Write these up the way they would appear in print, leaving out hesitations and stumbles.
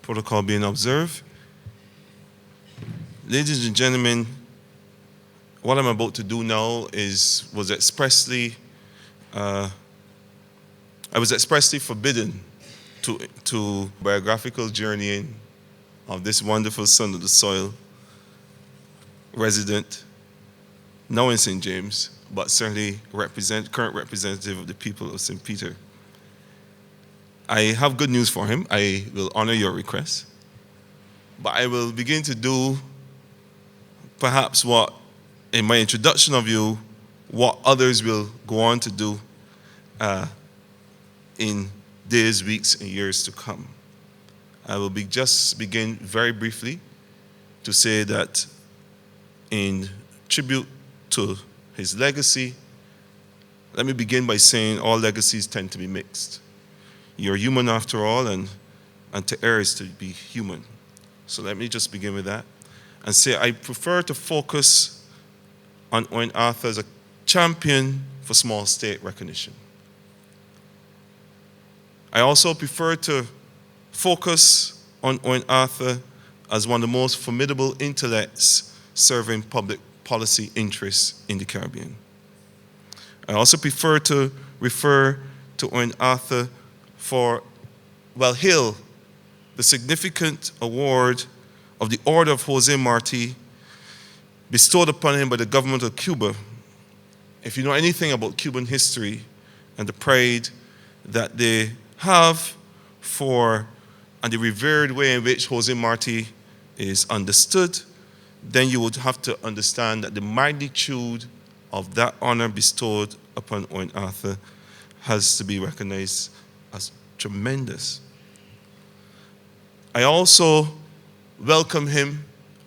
Protocol being observed. Ladies and gentlemen, what I'm about to do now was expressly forbidden to biographical journeying of this wonderful son of the soil resident, now in St. James, but certainly current representative of the people of St. Peter. I have good news for him. I will honor your request, but I will begin to do perhaps what, in my introduction of you, what others will go on to do in days, weeks, and years to come. I will just begin very briefly to say that in tribute to his legacy, let me begin by saying all legacies tend to be mixed. You're human after all, and to err is to be human. So let me just begin with that and say I prefer to focus on Owen Arthur as a champion for small state recognition. I also prefer to focus on Owen Arthur as one of the most formidable intellects serving public policy interests in the Caribbean. I also prefer to refer to Owen Arthur hail the significant award of the Order of Jose Marti bestowed upon him by the government of Cuba. If you know anything about Cuban history and the pride that they have and the revered way in which Jose Marti is understood, then you would have to understand that the magnitude of that honor bestowed upon Owen Arthur has to be recognized as tremendous. I also welcome him,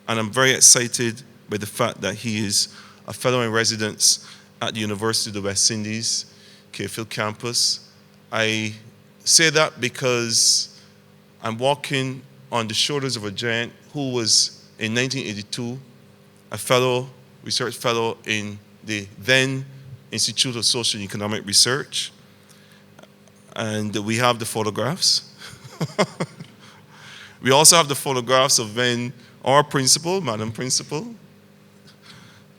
and I'm very excited by the fact that he is a fellow in residence at the University of the West Indies, Cayfield campus. I say that because I'm walking on the shoulders of a giant who was, in 1982, a research fellow in the then Institute of Social and Economic Research. And we have the photographs. We also have the photographs of then our principal, Madam Principal.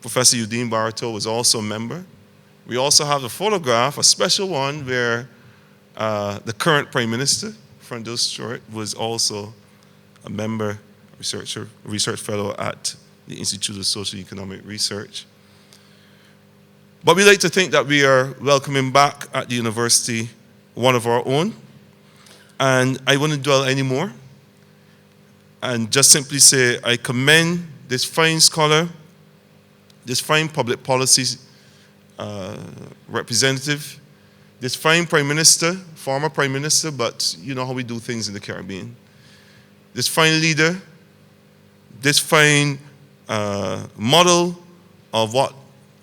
Professor Udine Bartow was also a member. We also have a photograph, a special one, where the current Prime Minister, Frandos Stewart, was also a member, research fellow at the Institute of Social and Economic Research. But we like to think that we are welcoming back at the university one of our own. And I wouldn't dwell anymore and just simply say I commend this fine scholar, this fine public policy representative, this fine Prime Minister, former Prime Minister, but you know how we do things in the Caribbean, this fine leader, this fine model of what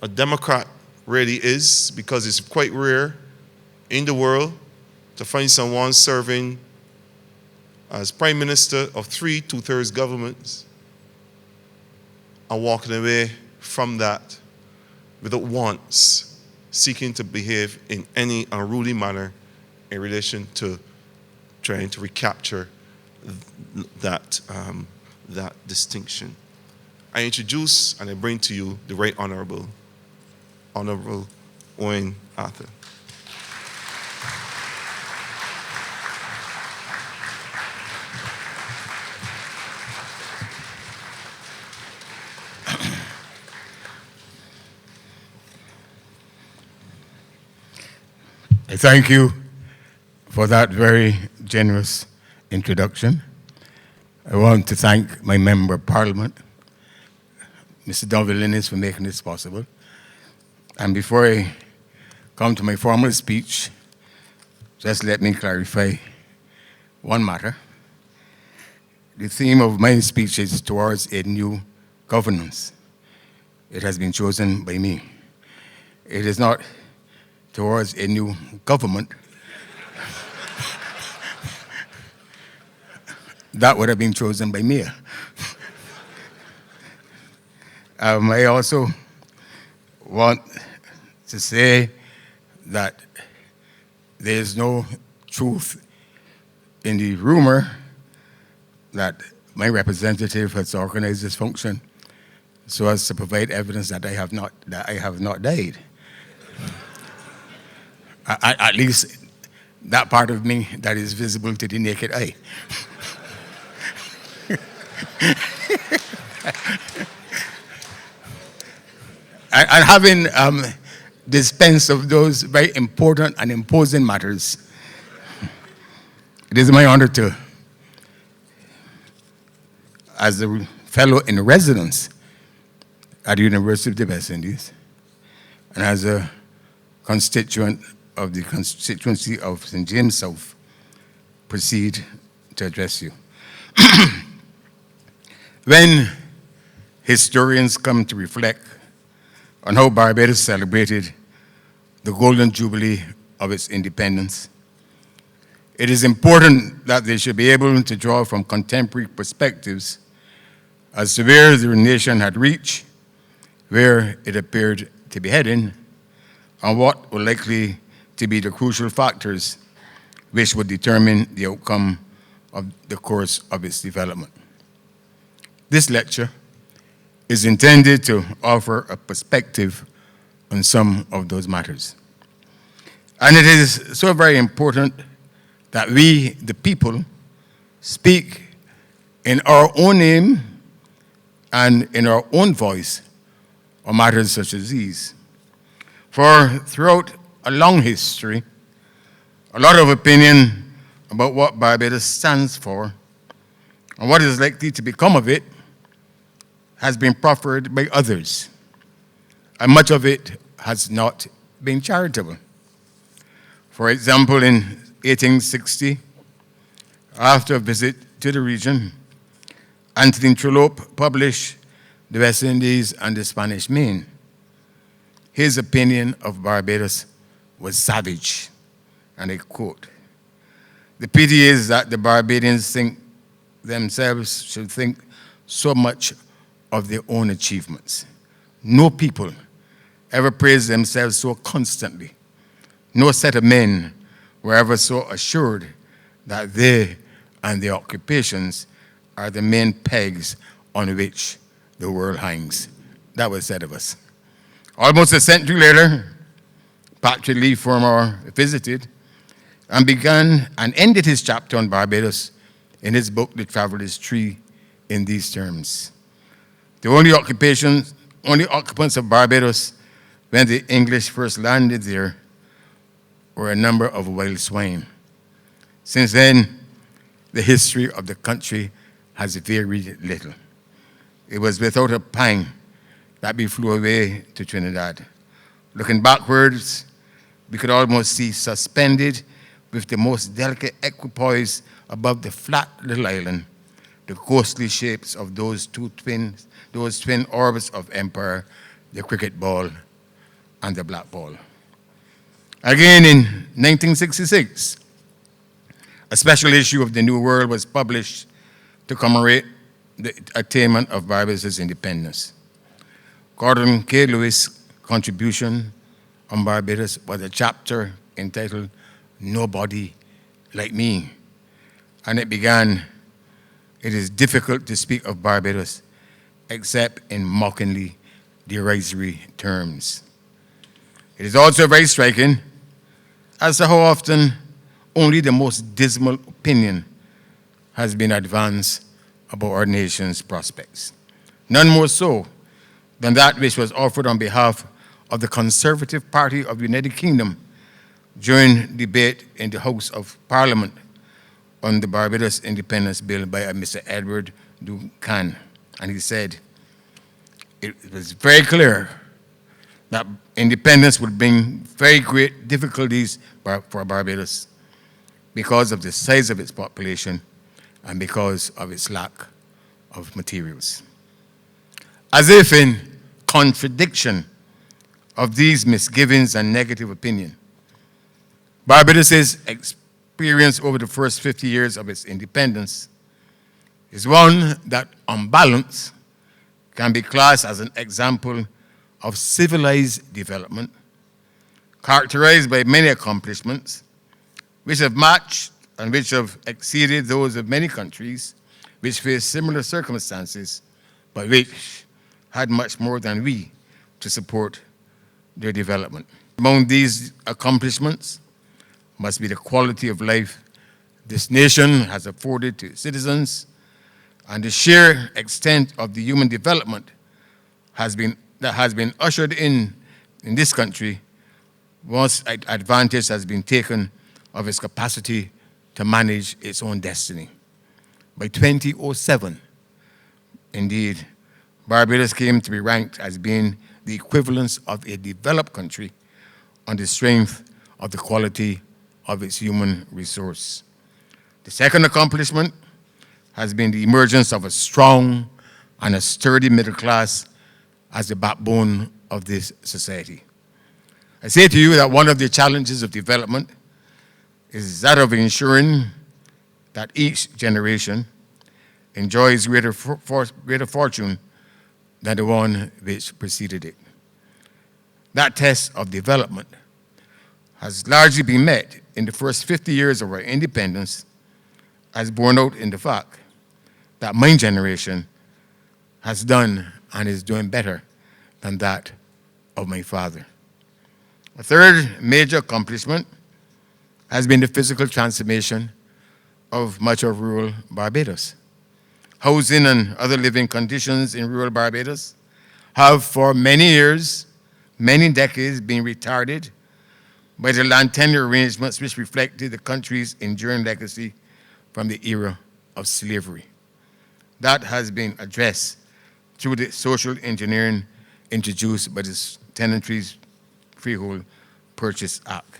a democrat really is, because it's quite rare in the world to find someone serving as Prime Minister of 3 2/3 governments and walking away from that without once seeking to behave in any unruly manner in relation to trying to recapture that distinction. I introduce and I bring to you the Right Honorable Owen Arthur. I thank you for that very generous introduction. I want to thank my Member of Parliament, Mr. Donald Linnis, for making this possible. And before I come to my formal speech, just let me clarify one matter. The theme of my speech is towards a new governance. It has been chosen by me. It is not towards a new government. That would have been chosen by me. I also want to say that there is no truth in the rumor that my representative has organized this function so as to provide evidence that I have not died. At least that part of me that is visible to the naked eye. And having dispensed of those very important and imposing matters, it is my honor to, as a fellow in residence at the University of the West Indies, and as a constituent of the constituency of St. James South, proceed to address you. When historians come to reflect on how Barbados celebrated the Golden Jubilee of its independence, it is important that they should be able to draw from contemporary perspectives as to where the nation had reached, where it appeared to be heading, and what were likely to be the crucial factors which would determine the outcome of the course of its development. This lecture is intended to offer a perspective on some of those matters. And it is so very important that we, the people, speak in our own name and in our own voice on matters such as these. For throughout a long history, a lot of opinion about what Barbados stands for and what is likely to become of it has been proffered by others, and much of it has not been charitable. For example, in 1860, after a visit to the region, Anthony Trollope published The West Indies and the Spanish Main. His opinion of Barbados was savage, and I quote, "The pity is that the Barbadians think themselves should think so much of their own achievements. No people ever praised themselves so constantly. No set of men were ever so assured that they and their occupations are the main pegs on which the world hangs." That was said of us. Almost a century later, Patrick Leigh Fermor visited and began and ended his chapter on Barbados in his book, The Traveler's Tree, in these terms: "The only occupants of Barbados when the English first landed there were a number of wild swine. Since then, the history of the country has varied little. It was without a pang that we flew away to Trinidad. Looking backwards, we could almost see suspended with the most delicate equipoise above the flat little island the ghostly shapes of those twin orbits of empire, the cricket ball and the black ball." Again, in 1966, a special issue of the New World was published to commemorate the attainment of Barbados' independence. Gordon K. Lewis' contribution on Barbados was a chapter entitled "Nobody Like Me," and it began, "It is difficult to speak of Barbados except in mockingly derisory terms." It is also very striking as to how often only the most dismal opinion has been advanced about our nation's prospects. None more so than that which was offered on behalf of the Conservative Party of the United Kingdom during debate in the House of Parliament on the Barbados Independence Bill by Mr. Edward Duncan. And he said, "It was very clear that independence would bring very great difficulties for Barbados because of the size of its population and because of its lack of materials." As if in contradiction of these misgivings and negative opinion, Barbados' experience over the first 50 years of its independence is one that, on balance, can be classed as an example of civilized development, characterized by many accomplishments, which have matched and which have exceeded those of many countries which faced similar circumstances, but which had much more than we to support their development. Among these accomplishments must be the quality of life this nation has afforded to its citizens, and the sheer extent of the human development that has been ushered in this country once advantage has been taken of its capacity to manage its own destiny. By 2007, indeed, Barbados came to be ranked as being the equivalence of a developed country on the strength of the quality of its human resource. The second accomplishment has been the emergence of a strong and a sturdy middle class as the backbone of this society. I say to you that one of the challenges of development is that of ensuring that each generation enjoys greater fortune than the one which preceded it. That test of development has largely been met in the first 50 years of our independence, as borne out in the fact that my generation has done and is doing better than that of my father. A third major accomplishment has been the physical transformation of much of rural Barbados. Housing and other living conditions in rural Barbados have for many years, many decades, been retarded by the land tenure arrangements which reflected the country's enduring legacy from the era of slavery. That has been addressed through the social engineering introduced by the Tenantry's Freehold Purchase Act.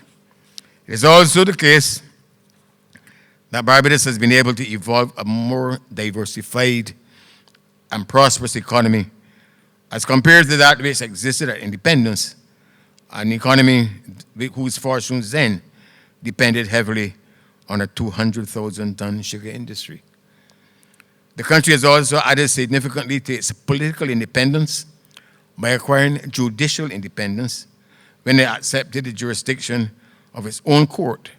It is also the case that Barbados has been able to evolve a more diversified and prosperous economy as compared to that which existed at independence, an economy whose fortunes then depended heavily on a 200,000-ton sugar industry. The country has also added significantly to its political independence by acquiring judicial independence when it accepted the jurisdiction of its own court,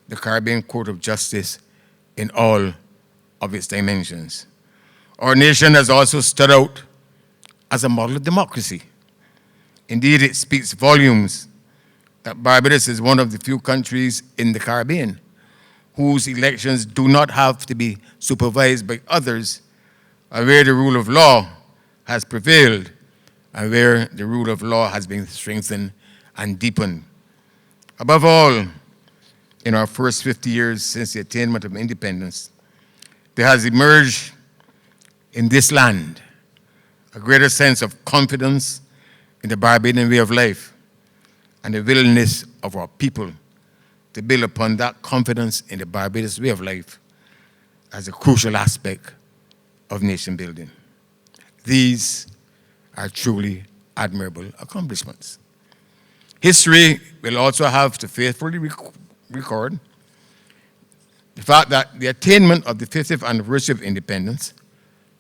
the Caribbean Court of Justice, in all of its dimensions. Our nation has also stood out as a model of democracy. Indeed, it speaks volumes that Barbados is one of the few countries in the Caribbean whose elections do not have to be supervised by others, and where the rule of law has prevailed, and where the rule of law has been strengthened and deepened. Above all, in our first 50 years since the attainment of independence, there has emerged in this land a greater sense of confidence in the Barbadian way of life and the willingness of our people to build upon that confidence in the Barbados way of life as a crucial aspect of nation building. These are truly admirable accomplishments. History will also have to faithfully record the fact that the attainment of the 50th anniversary of independence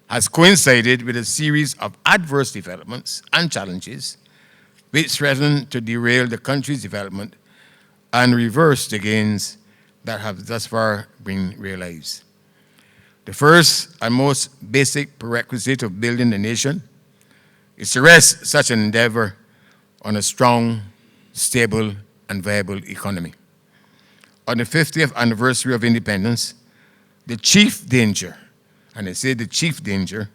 has coincided with a series of adverse developments and challenges which threaten to derail the country's development and reverse the gains that have thus far been realized. The first and most basic prerequisite of building a nation is to rest such an endeavor on a strong, stable, and viable economy. On the 50th anniversary of independence, the chief danger, and I say the chief danger,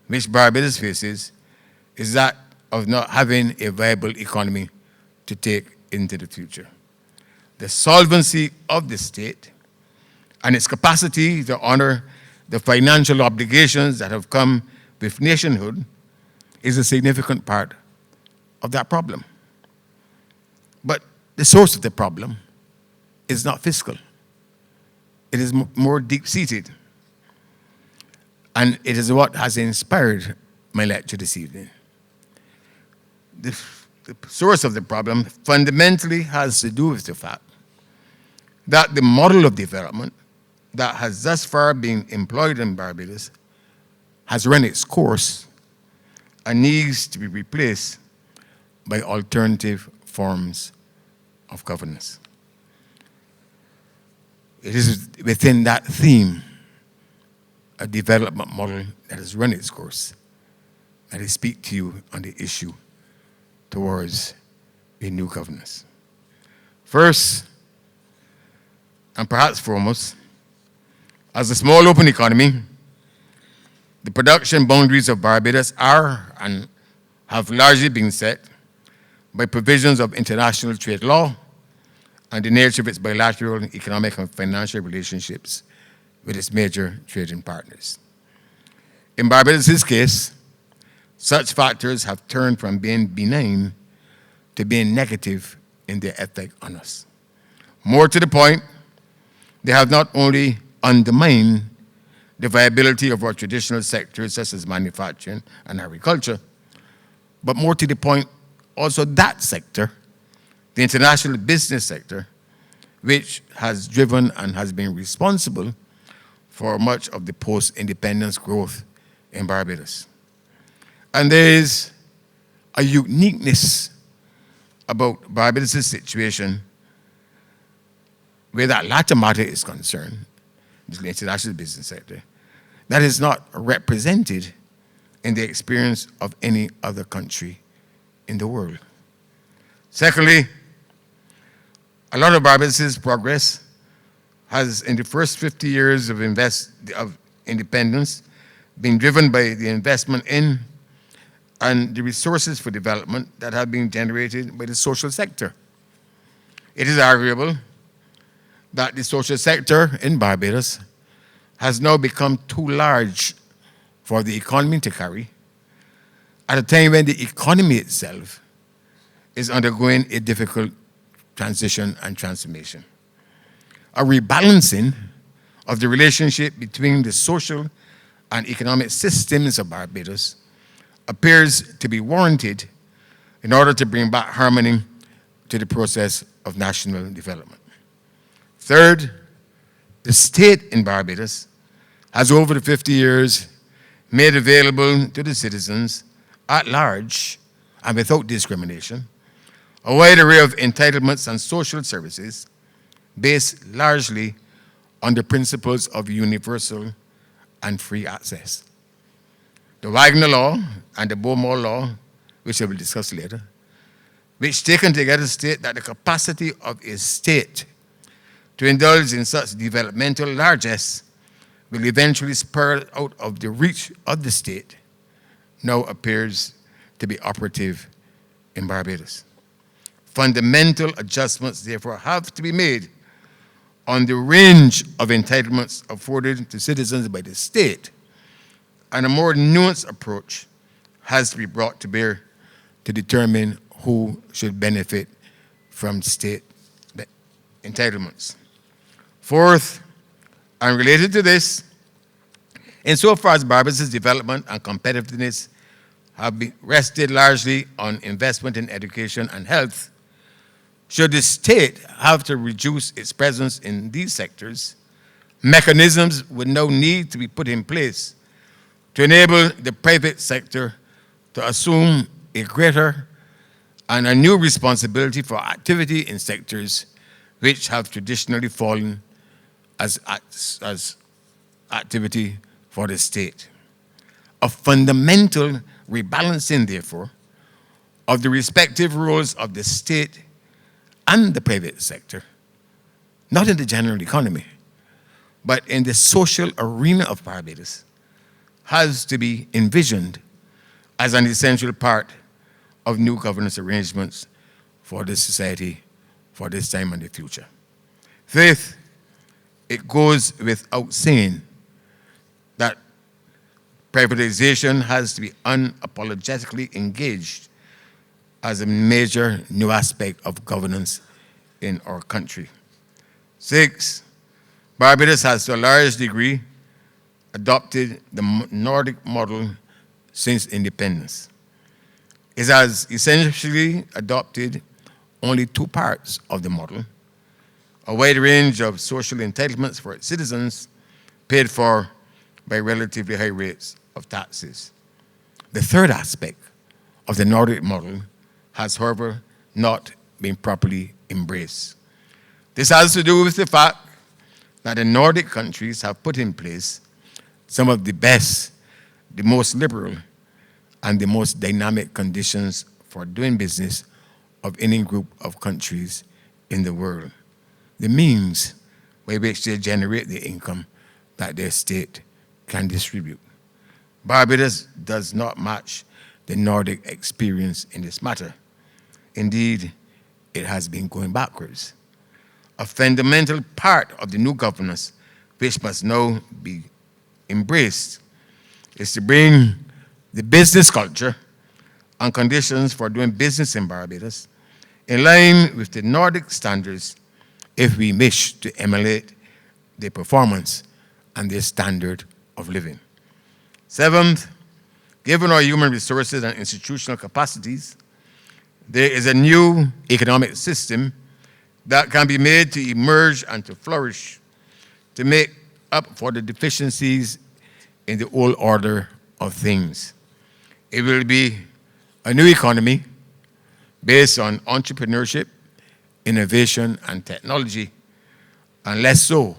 which Barbados faces is that of not having a viable economy to take into the future. The solvency of the state and its capacity to honor the financial obligations that have come with nationhood is a significant part of that problem. But the source of the problem is not fiscal. It is more deep-seated. And it is what has inspired my lecture this evening. The source of the problem fundamentally has to do with the fact that the model of development that has thus far been employed in Barbados has run its course and needs to be replaced by alternative forms of governance. It is within that theme a development model that has run its course. And I speak to you on the issue towards a new governance. First, and perhaps foremost, as a small open economy, the production boundaries of Barbados are and have largely been set by provisions of international trade law and the nature of its bilateral economic and financial relationships with its major trading partners. In Barbados' case, such factors have turned from being benign to being negative in their effect on us. More to the point, they have not only undermined the viability of our traditional sectors such as manufacturing and agriculture, but more to the point, also that sector, the international business sector, which has driven and has been responsible for much of the post-independence growth in Barbados. And there is a uniqueness about Barbados' situation where that latter matter is concerned, the international business sector, that is not represented in the experience of any other country in the world. Secondly, a lot of Barbados' progress has, in the first 50 years of independence, been driven by the investment in and the resources for development that have been generated by the social sector. It is arguable that the social sector in Barbados has now become too large for the economy to carry at a time when the economy itself is undergoing a difficult transition and transformation. A rebalancing of the relationship between the social and economic systems of Barbados appears to be warranted in order to bring back harmony to the process of national development. Third, the state in Barbados has over the 50 years made available to the citizens at large and without discrimination a wide array of entitlements and social services based largely on the principles of universal and free access. The Wagner Law and the Beaumont Law, which I will discuss later, which taken together state that the capacity of a state to indulge in such developmental largesse will eventually spur out of the reach of the state, now appears to be operative in Barbados. Fundamental adjustments, therefore, have to be made on the range of entitlements afforded to citizens by the state, and a more nuanced approach has to be brought to bear to determine who should benefit from state entitlements. Fourth, and related to this, insofar as Barbados' development and competitiveness have been rested largely on investment in education and health, should the state have to reduce its presence in these sectors, mechanisms would now need to be put in place to enable the private sector to assume a greater and a new responsibility for activity in sectors which have traditionally fallen as activity for the state. A fundamental rebalancing, therefore, of the respective roles of the state and the private sector, not in the general economy, but in the social arena of Barbados, has to be envisioned as an essential part of new governance arrangements for this society, for this time and the future. Fifth, it goes without saying that privatization has to be unapologetically engaged as a major new aspect of governance in our country. Six, Barbados has to a large degree adopted the Nordic model since independence. It has essentially adopted only two parts of the model: a wide range of social entitlements for its citizens paid for by relatively high rates of taxes. The third aspect of the Nordic model has, however, not been properly embraced. This has to do with the fact that the Nordic countries have put in place some of the best, the most liberal, and the most dynamic conditions for doing business of any group of countries in the world. The means by which they generate the income that their state can distribute. Barbados does not match the Nordic experience in this matter. Indeed, it has been going backwards. A fundamental part of the new governance, which must now be embraced, is to bring the business culture and conditions for doing business in Barbados in line with the Nordic standards if we wish to emulate their performance and their standard of living. Seventh, given our human resources and institutional capacities, there is a new economic system that can be made to emerge and to flourish, to make up for the deficiencies in the old order of things. It will be a new economy based on entrepreneurship, innovation, and technology, and less so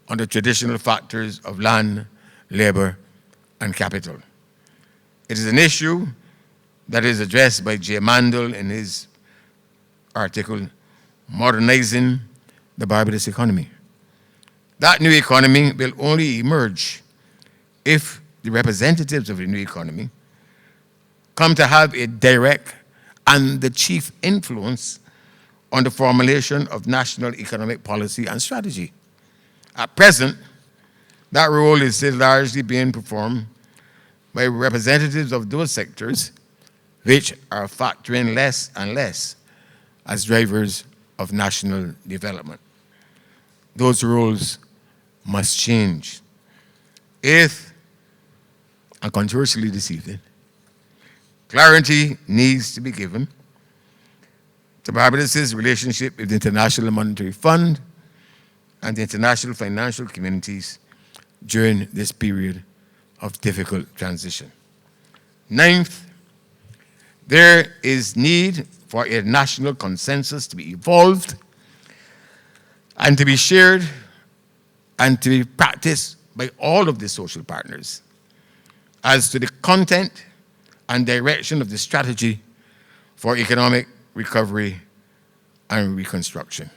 on the traditional factors of land, labor, and capital. It is an issue that is addressed by J. Mandel in his article, Modernizing the Barbados Economy. That new economy will only emerge if the representatives of the new economy come to have a direct and the chief influence on the formulation of national economic policy and strategy. At present, that role is still largely being performed by representatives of those sectors which are factoring less and less as drivers of national development. Those roles must change. Eighth, and controversially this evening, clarity needs to be given to Barbados' relationship with the International Monetary Fund and the international financial communities during this period of difficult transition. Ninth, there is need for a national consensus to be evolved and to be shared and to be practiced by all of the social partners as to the content and direction of the strategy for economic recovery and reconstruction.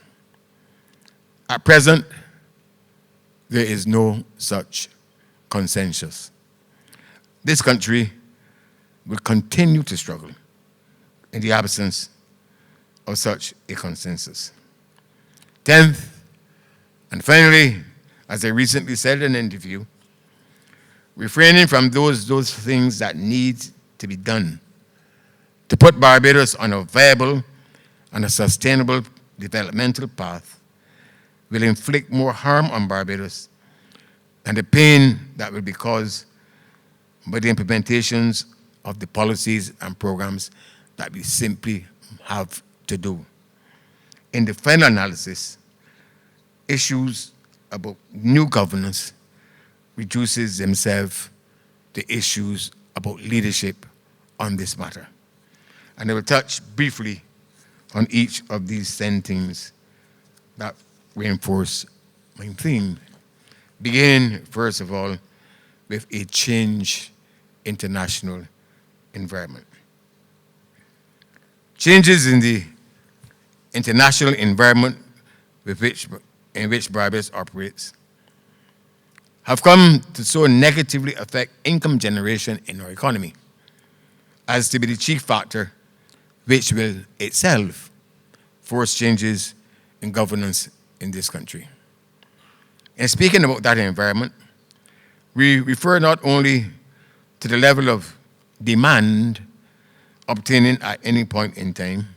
At present, there is no such consensus. This country will continue to struggle in the absence of such a consensus. 10th, and finally, as I recently said in an interview, refraining from those things that need to be done to put Barbados on a viable and a sustainable developmental path will inflict more harm on Barbados and the pain that will be caused by the implementations of the policies and programs that we simply have to do. In the final analysis, issues about new governance reduces themselves to issues about leadership on this matter. And I will touch briefly on each of these 10 things that reinforce my theme. Beginning, first of all, with a change international environment. Changes in the international environment in which Barbados operates have come to so negatively affect income generation in our economy as to be the chief factor which will itself force changes in governance in this country. In speaking about that environment, we refer not only to the level of demand obtaining at any point in time.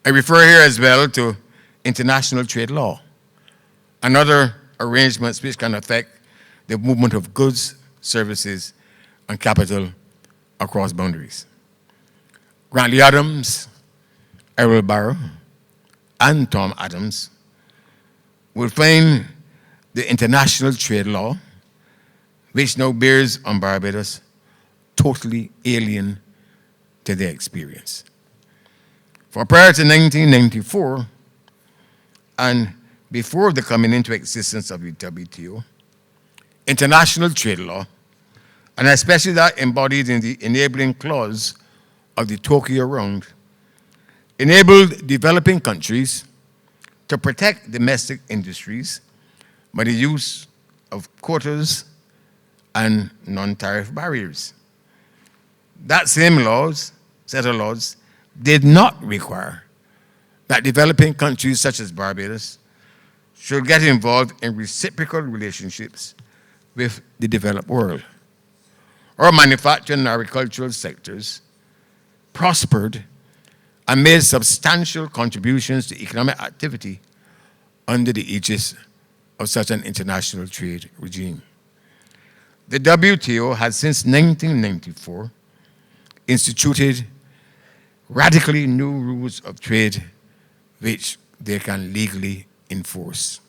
I refer here as well to international trade law and other arrangements which can affect the movement of goods, services, and capital across boundaries. Grantley Adams, Errol Barrow, and Tom Adams will find the international trade law, which now bears on Barbados, totally alien to their experience. For prior to 1994, and before the coming into existence of the WTO, international trade law, and especially that embodied in the enabling clause of the Tokyo Round, enabled developing countries to protect domestic industries by the use of quotas and non-tariff barriers. That same set of laws, did not require that developing countries such as Barbados should get involved in reciprocal relationships with the developed world. Our manufacturing and agricultural sectors prospered and made substantial contributions to economic activity under the aegis of such an international trade regime. The WTO has since 1994 instituted radically new rules of trade which they can legally enforce.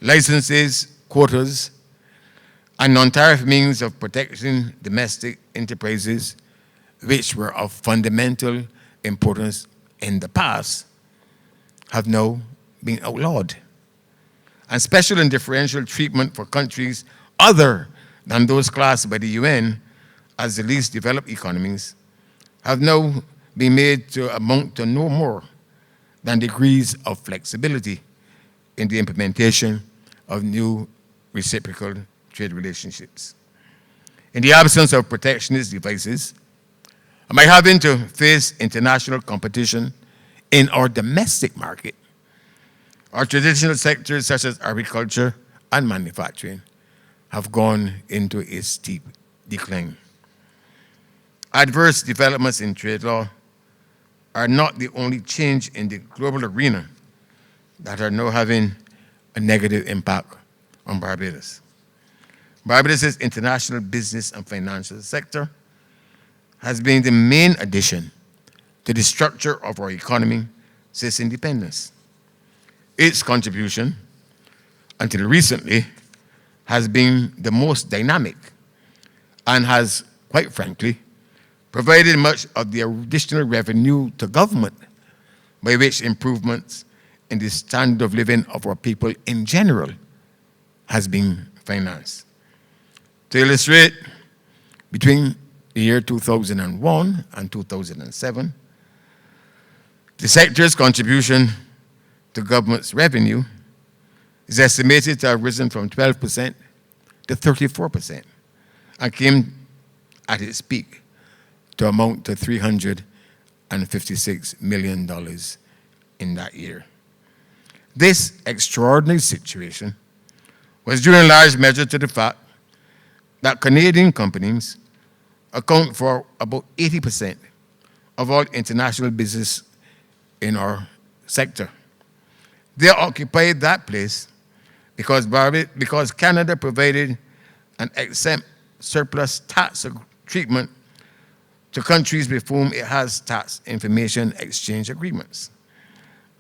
Licenses, quotas, and non-tariff means of protecting domestic enterprises which were of fundamental importance in the past have now been outlawed. And special and differential treatment for countries other than those classed by the UN as the least developed economies have now been made to amount to no more than degrees of flexibility in the implementation of new reciprocal trade relationships. In the absence of protectionist devices, and by having to face international competition in our domestic market, our traditional sectors such as agriculture and manufacturing have gone into a steep decline. Adverse developments in trade law are not the only change in the global arena that are now having a negative impact on Barbados. Barbados' international business and financial sector has been the main addition to the structure of our economy since independence. Its contribution, until recently, has been the most dynamic and has, quite frankly, provided much of the additional revenue to government by which improvements in the standard of living of our people in general has been financed. To illustrate, between the year 2001 and 2007, the sector's contribution to government's revenue is estimated to have risen from 12% to 34% and came at its peak to amount to $356 million in that year. This extraordinary situation was due in large measure to the fact that Canadian companies account for about 80% of all international business in our sector. They occupied that place because Canada provided an exempt surplus tax treatment to countries with whom it has tax information exchange agreements.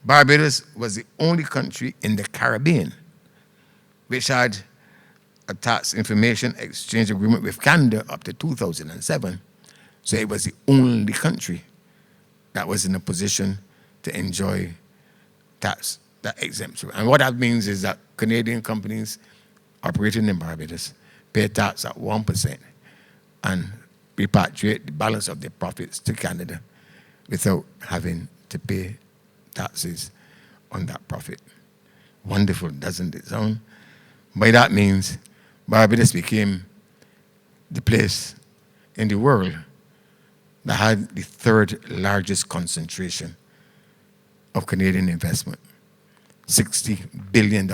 Barbados was the only country in the Caribbean which had a tax information exchange agreement with Canada up to 2007. So it was the only country that was in a position to enjoy that exemption. And what that means is that Canadian companies operating in Barbados pay tax at 1% and repatriate the balance of their profits to Canada without having to pay taxes on that profit. Wonderful, doesn't it sound? By that means, Barbados became the place in the world that had the third largest concentration of Canadian investment. $60 billion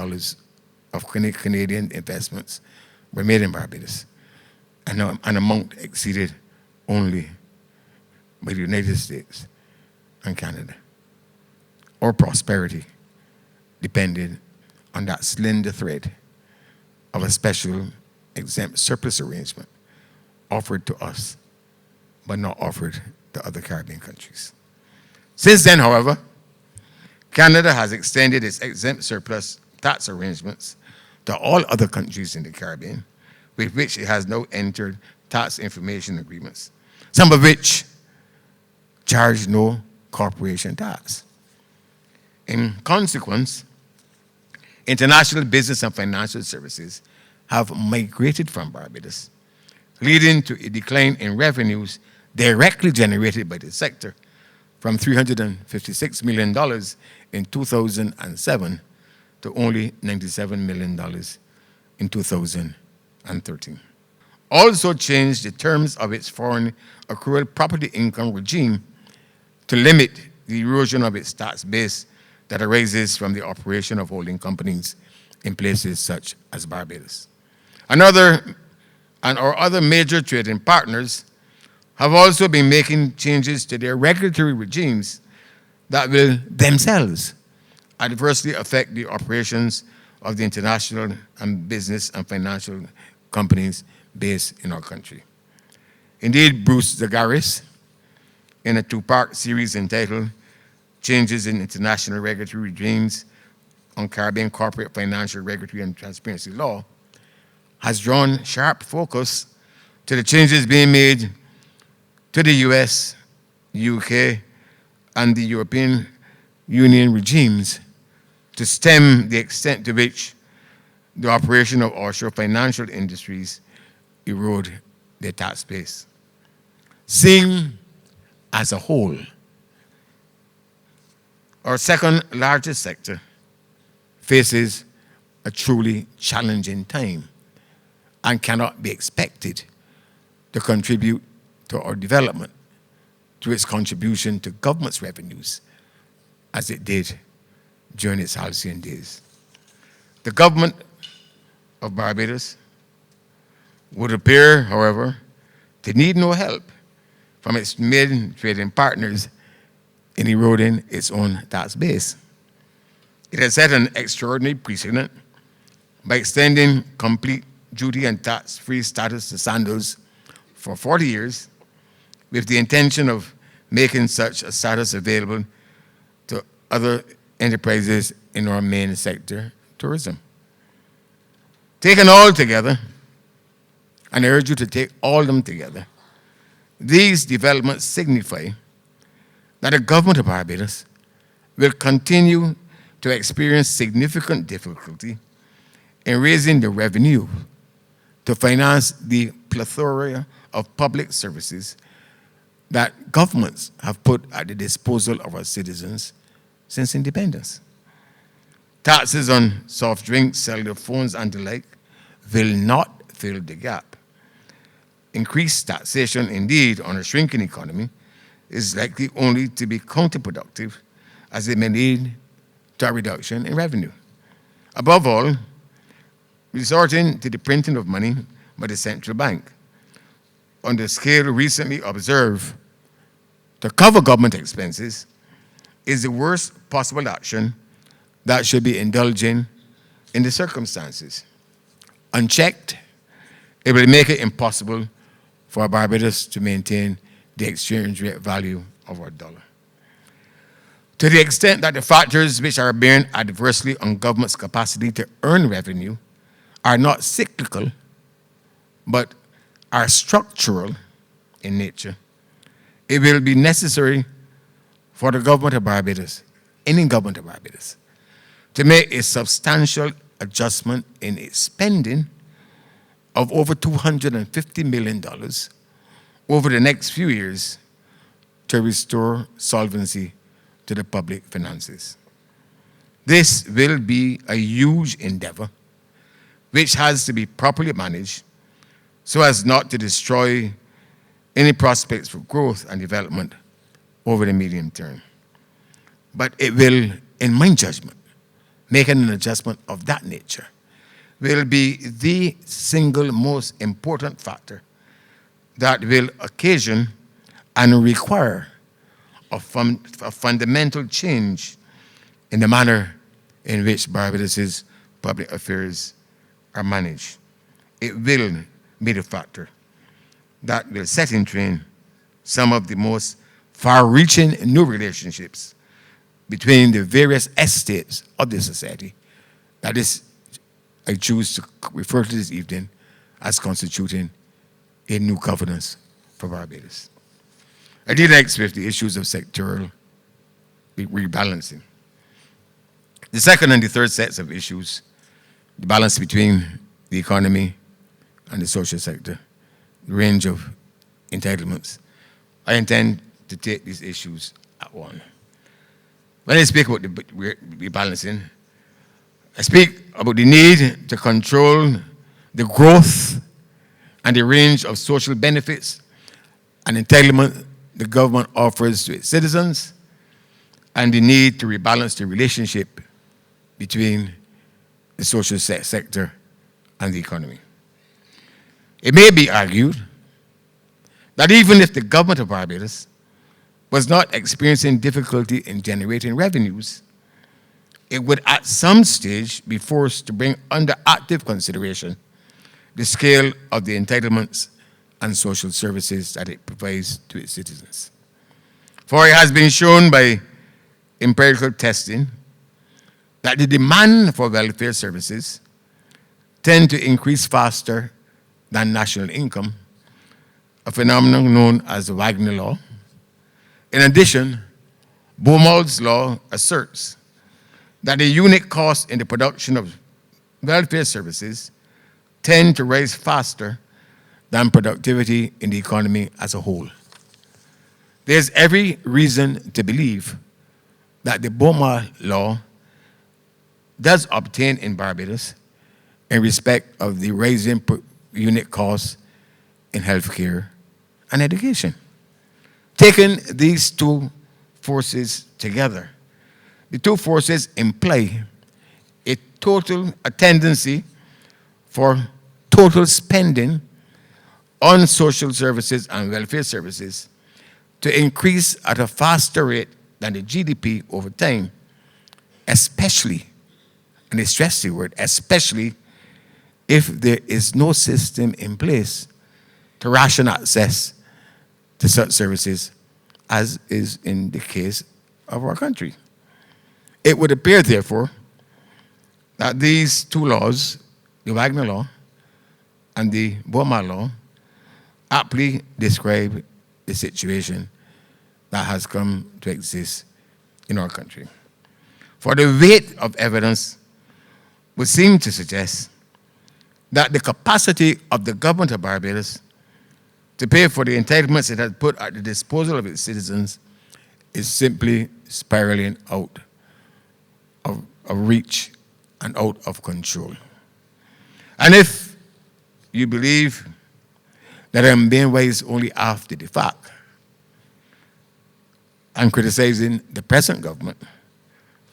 of Canadian investments were made in Barbados, and an amount exceeded only by the United States and Canada. Our prosperity depended on that slender thread of a special exempt surplus arrangement offered to us, but not offered to other Caribbean countries. Since then, however, Canada has extended its exempt surplus tax arrangements to all other countries in the Caribbean, with which it has now entered tax information agreements, some of which charge no corporation tax. In consequence, international business and financial services have migrated from Barbados, leading to a decline in revenues directly generated by the sector from $356 million in 2007 to only $97 million in 2013. Also changed the terms of its foreign accrual property income regime to limit the erosion of its tax base that arises from the operation of holding companies in places such as Barbados. Our other major trading partners have also been making changes to their regulatory regimes that will themselves adversely affect the operations of the international and business and financial companies based in our country. Indeed, Bruce Zagaris, in a two-part series entitled Changes in International Regulatory Regimes on Caribbean Corporate Financial Regulatory and Transparency Law, has drawn sharp focus to the changes being made to the US, UK, and the European Union regimes to stem the extent to which the operation of offshore financial industries erode their tax base. Seen as a whole, our second largest sector faces a truly challenging time and cannot be expected to contribute to our development through its contribution to government's revenues as it did during its halcyon days. The government of Barbados would appear, however, to need no help from its main trading partners in eroding its own tax base. It has set an extraordinary precedent by extending complete duty and tax-free status to sandals for 40 years with the intention of making such a status available to other enterprises in our main sector, tourism. Taken all together, and I urge you to take all of them together, these developments signify that the government of Barbados will continue to experience significant difficulty in raising the revenue to finance the plethora of public services that governments have put at the disposal of our citizens since independence. Taxes on soft drinks, cellular phones, and the like will not fill the gap. Increased taxation, indeed, on a shrinking economy is likely only to be counterproductive as it may lead to a reduction in revenue. Above all, resorting to the printing of money by the central bank on the scale recently observed to cover government expenses is the worst possible action that should be indulging in the circumstances. Unchecked, it will make it impossible for Barbados to maintain the exchange rate value of our dollar. To the extent that the factors which are bearing adversely on government's capacity to earn revenue are not cyclical, but are structural in nature, it will be necessary for the government of Barbados, any government of Barbados, to make a substantial adjustment in its spending of over $250 million over the next few years to restore solvency to the public finances. This will be a huge endeavor which has to be properly managed so as not to destroy any prospects for growth and development over the medium term. But it will, in my judgment, making an adjustment of that nature will be the single most important factor that will occasion and require a fundamental change in the manner in which Barbados's public affairs are managed. It will be the factor that will set in train some of the most far-reaching new relationships between the various estates of the society. That is, I choose to refer to this evening as constituting a new governance for Barbados. I did next with the issues of sectoral rebalancing. The second and the third sets of issues, the balance between the economy, and the social sector, the range of entitlements. I intend to take these issues at one. When I speak about the rebalancing, I speak about the need to control the growth and the range of social benefits and entitlement the government offers to its citizens, and the need to rebalance the relationship between the social sector and the economy. It may be argued that even if the government of Barbados was not experiencing difficulty in generating revenues, it would at some stage be forced to bring under active consideration the scale of the entitlements and social services that it provides to its citizens. For it has been shown by empirical testing that the demand for welfare services tend to increase faster than national income, a phenomenon known as the Wagner law. In addition, Baumol's law asserts that the unit costs in the production of welfare services tend to rise faster than productivity in the economy as a whole. There's every reason to believe that the Baumol law does obtain in Barbados in respect of the rising per unit costs in healthcare and education. Taking these two forces together, the two forces imply a tendency for total spending on social services and welfare services to increase at a faster rate than the GDP over time, especially, and I stress the word, especially if there is no system in place to ration access to such services, as is in the case of our country. It would appear, therefore, that these two laws, the Wagner law and the Baumol law, aptly describe the situation that has come to exist in our country. For the weight of evidence would seem to suggest that the capacity of the government of Barbados to pay for the entitlements it has put at the disposal of its citizens is simply spiraling out of reach and out of control. And if you believe that I'm being wise only after the fact and criticizing the present government,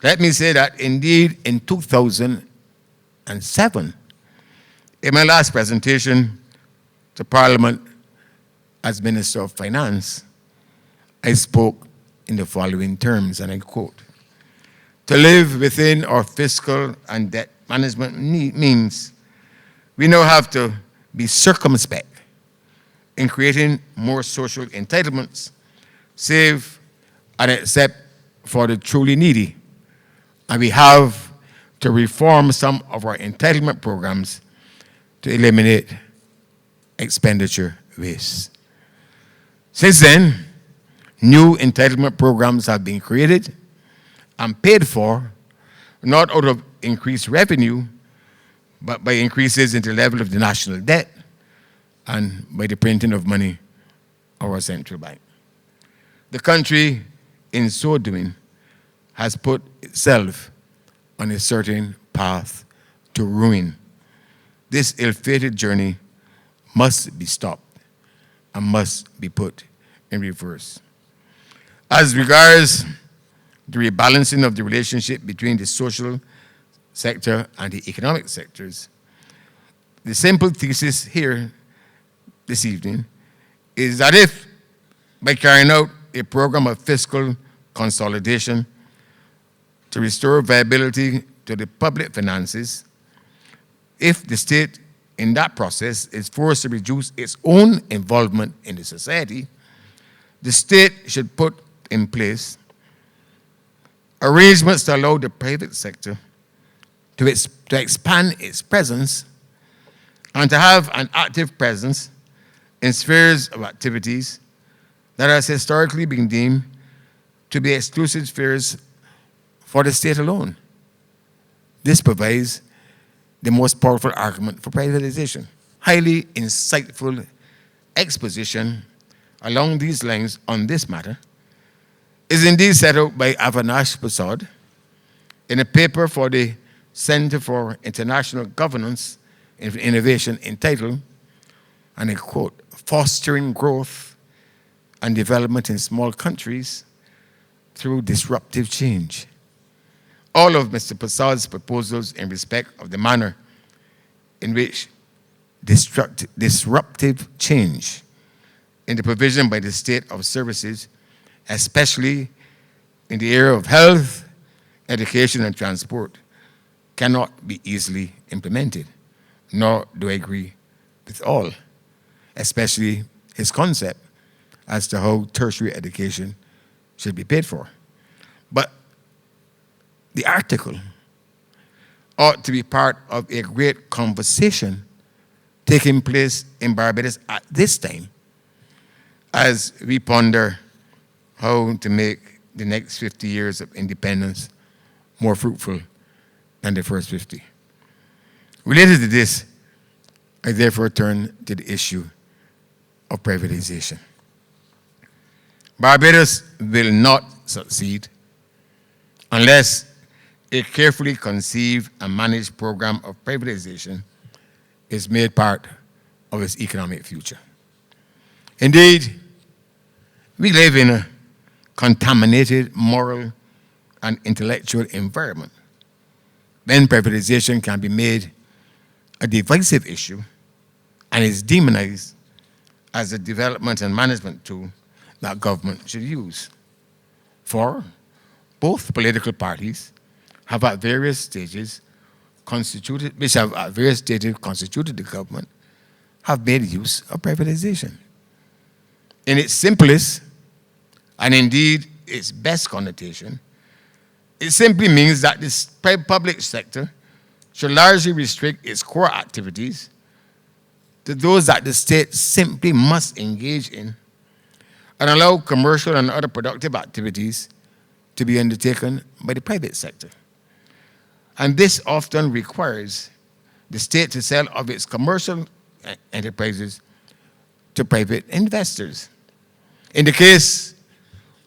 let me say that indeed in 2007, in my last presentation to Parliament as Minister of Finance, I spoke in the following terms, and I quote, "To live within our fiscal and debt management means we now have to be circumspect in creating more social entitlements, save and except for the truly needy. And we have to reform some of our entitlement programs to eliminate expenditure waste." Since then, new entitlement programs have been created and paid for, not out of increased revenue, but by increases in the level of the national debt and by the printing of money of our central bank. The country, in so doing, has put itself on a certain path to ruin. This ill-fated journey must be stopped and must be put in reverse. As regards the rebalancing of the relationship between the social sector and the economic sectors, the simple thesis here this evening is that if, by carrying out a program of fiscal consolidation to restore viability to the public finances, if the state in that process is forced to reduce its own involvement in the society, the state should put in place arrangements to allow the private sector to expand its presence and to have an active presence in spheres of activities that has historically been deemed to be exclusive spheres for the state alone. This provides the most powerful argument for privatization. Highly insightful exposition along these lines on this matter is indeed set out by Avinash Prasad in a paper for the Center for International Governance and Innovation entitled, and I quote, "Fostering Growth and Development in Small Countries Through Disruptive Change." All of Mr. Prasad's proposals in respect of the manner in which disruptive change in the provision by the state of services, especially in the area of health, education, and transport, cannot be easily implemented, nor do I agree with all, especially his concept as to how tertiary education should be paid for. But the article ought to be part of a great conversation taking place in Barbados at this time as we ponder how to make the next 50 years of independence more fruitful than the first 50. Related to this, I therefore turn to the issue of privatization. Barbados will not succeed unless a carefully conceived and managed program of privatization is made part of its economic future. Indeed, we live in a contaminated moral and intellectual environment when privatization can be made a divisive issue and is demonized as a development and management tool that government should use. For both political parties have at various stages constituted the government, have made use of privatization. In its simplest, and indeed its best connotation, it simply means that the public sector should largely restrict its core activities to those that the state simply must engage in and allow commercial and other productive activities to be undertaken by the private sector. And this often requires the state to sell of its commercial enterprises to private investors. In the case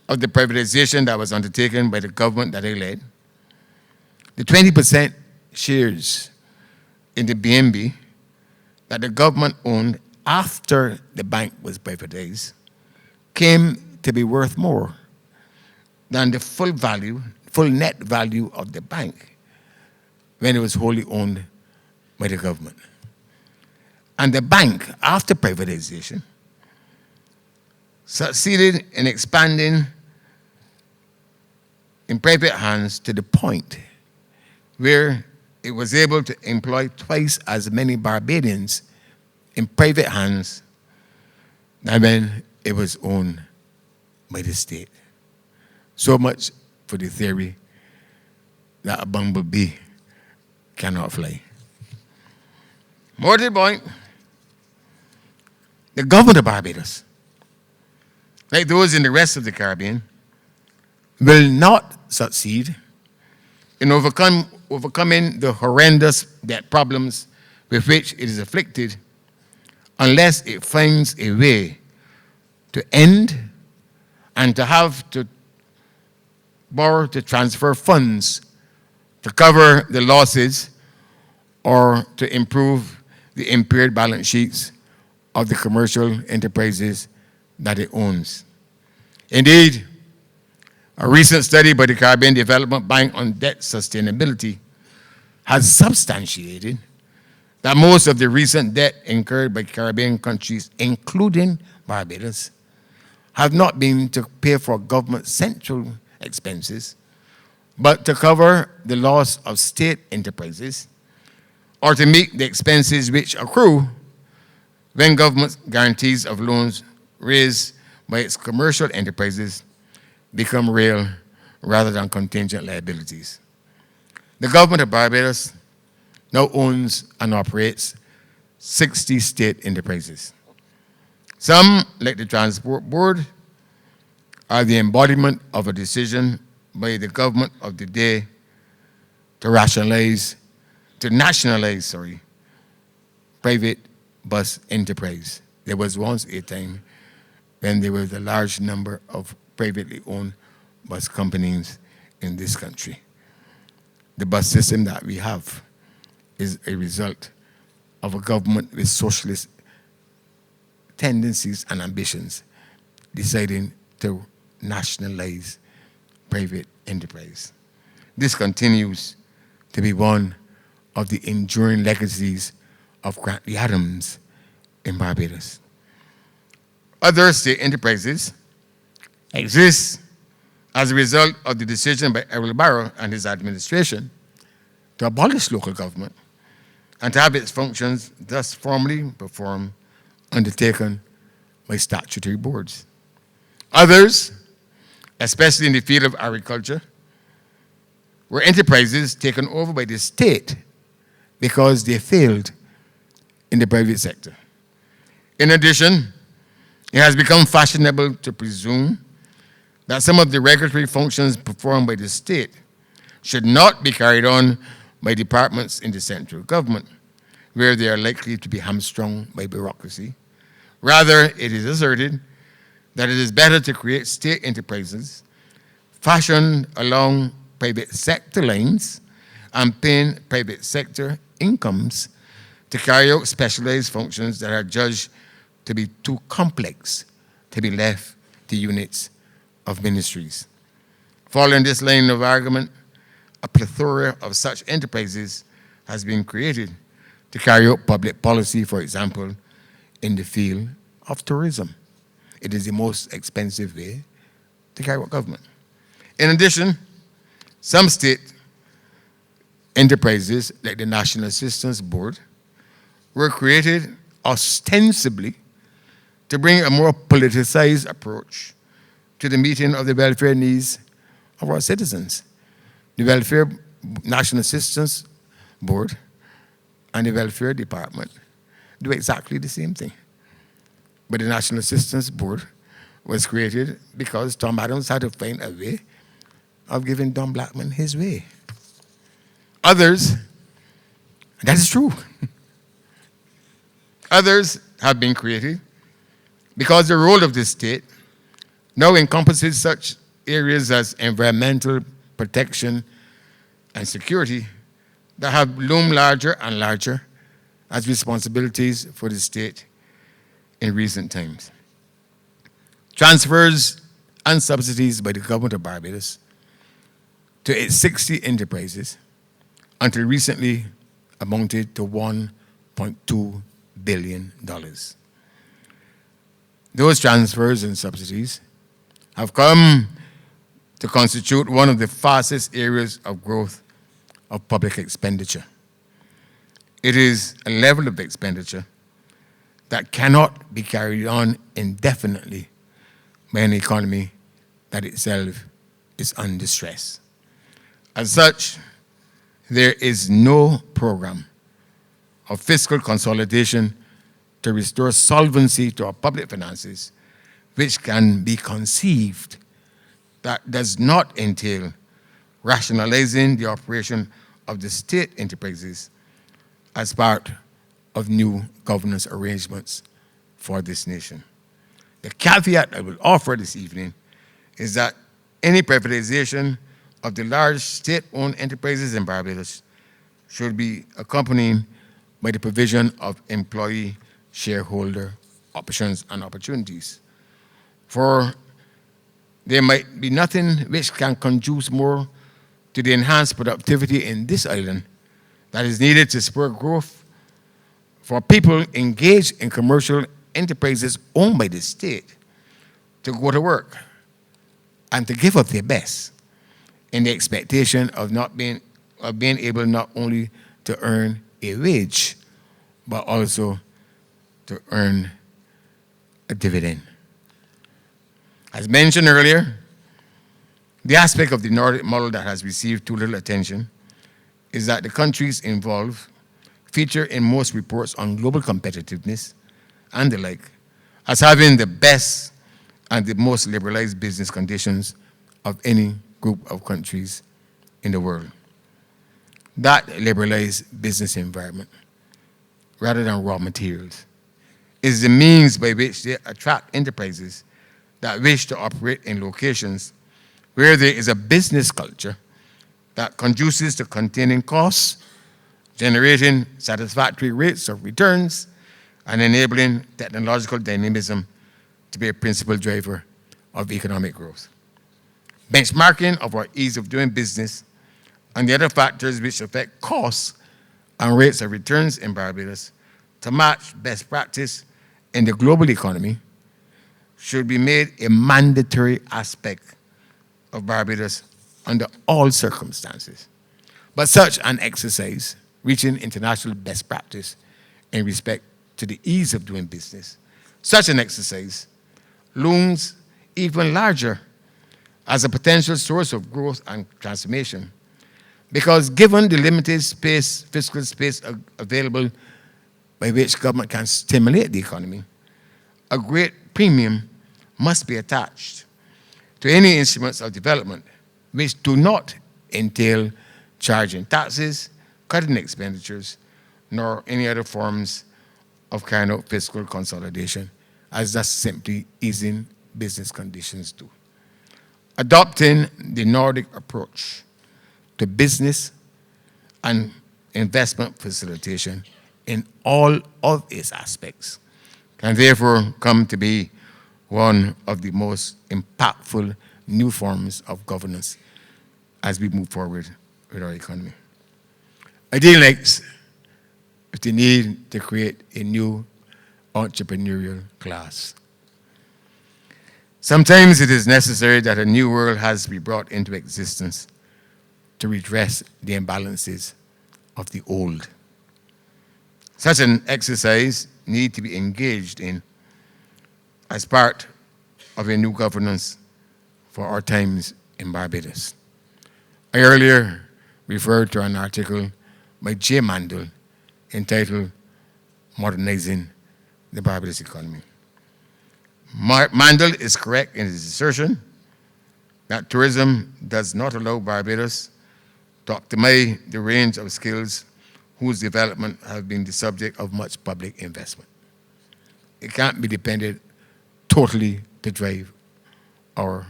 of the privatization that was undertaken by the government that I led, the 20% shares in the BNB that the government owned after the bank was privatized came to be worth more than the full net value of the bank when it was wholly owned by the government. And the bank, after privatization, succeeded in expanding in private hands to the point where it was able to employ twice as many Barbadians in private hands than when it was owned by the state. So much for the theory that a bumblebee cannot fly. More to the point, the government of Barbados, like those in the rest of the Caribbean, will not succeed in overcoming the horrendous debt problems with which it is afflicted unless it finds a way to end and to have to borrow to transfer funds to cover the losses or to improve the impaired balance sheets of the commercial enterprises that it owns. Indeed, a recent study by the Caribbean Development Bank on debt sustainability has substantiated that most of the recent debt incurred by Caribbean countries, including Barbados, have not been to pay for government central expenses, but to cover the loss of state enterprises or to meet the expenses which accrue when government guarantees of loans raised by its commercial enterprises become real rather than contingent liabilities. The government of Barbados now owns and operates 60 state enterprises. Some, like the Transport Board, are the embodiment of a decision by the government of the day to rationalize to nationalize, private bus enterprise. There was once a time when there was a large number of privately owned bus companies in this country. The bus system that we have is a result of a government with socialist tendencies and ambitions deciding to nationalize private enterprise. This continues to be one of the enduring legacies of Grantley Adams in Barbados. Other state enterprises exist as a result of the decision by Errol Barrow and his administration to abolish local government and to have its functions thus formally performed undertaken by statutory boards. Others, especially in the field of agriculture, were enterprises taken over by the state because they failed in the private sector. In addition, it has become fashionable to presume that some of the regulatory functions performed by the state should not be carried on by departments in the central government, where they are likely to be hamstrung by bureaucracy. Rather, it is asserted that it is better to create state enterprises fashioned along private sector lines and paying private sector incomes to carry out specialized functions that are judged to be too complex to be left to units of ministries. Following this line of argument, a plethora of such enterprises has been created to carry out public policy, for example, in the field of tourism. It is the most expensive way to carry out government. In addition, some state enterprises, like the National Assistance Board, were created ostensibly to bring a more politicized approach to the meeting of the welfare needs of our citizens. The National Assistance Board and the Welfare Department do exactly the same thing. But the National Assistance Board was created because Tom Adams had to find a way of giving Don Blackman his way. Others, that is true, others have been created because the role of the state now encompasses such areas as environmental protection and security that have loomed larger and larger as responsibilities for the state in recent times. Transfers and subsidies by the government of Barbados to its 60 enterprises until recently amounted to $1.2 billion. Those transfers and subsidies have come to constitute one of the fastest areas of growth of public expenditure. It is a level of expenditure that cannot be carried on indefinitely by an economy that itself is under stress. As such, there is no program of fiscal consolidation to restore solvency to our public finances which can be conceived that does not entail rationalizing the operation of the state enterprises as part of new governance arrangements for this nation. The caveat I will offer this evening is that any privatization of the large state-owned enterprises in Barbados should be accompanied by the provision of employee shareholder options and opportunities. For there might be nothing which can conduce more to the enhanced productivity in this island that is needed to spur growth for people engaged in commercial enterprises owned by the state to go to work and to give up their best in the expectation of being able not only to earn a wage, but also to earn a dividend. As mentioned earlier, the aspect of the Nordic model that has received too little attention is that the countries involved feature in most reports on global competitiveness and the like as having the best and the most liberalized business conditions of any group of countries in the world. that liberalized business environment, rather than raw materials, is the means by which they attract enterprises that wish to operate in locations where there is a business culture that conduces to containing costs, generating satisfactory rates of returns, and enabling technological dynamism to be a principal driver of economic growth. Benchmarking of our ease of doing business and the other factors which affect costs and rates of returns in Barbados to match best practice in the global economy should be made a mandatory aspect of Barbados under all circumstances. But such an exercise, reaching international best practice in respect to the ease of doing business, such an exercise looms even larger as a potential source of growth and transformation, because given the limited fiscal space available by which government can stimulate the economy, a great premium must be attached to any instruments of development which do not entail charging taxes, cutting expenditures, nor any other forms of kind of fiscal consolidation, as just simply easing business conditions do. Adopting the Nordic approach to business and investment facilitation in all of its aspects can therefore come to be one of the most impactful new forms of governance as we move forward with our economy. I deal next with the need to create a new entrepreneurial class. Sometimes it is necessary that a new world has to be brought into existence to redress the imbalances of the old. Such an exercise needs to be engaged in as part of a new governance for our times in Barbados. I earlier referred to an article by J. Mandel entitled Modernizing the Barbados Economy. Mandel is correct in his assertion that tourism does not allow Barbados to optimize the range of skills whose development have been the subject of much public investment. It can't be depended totally to drive our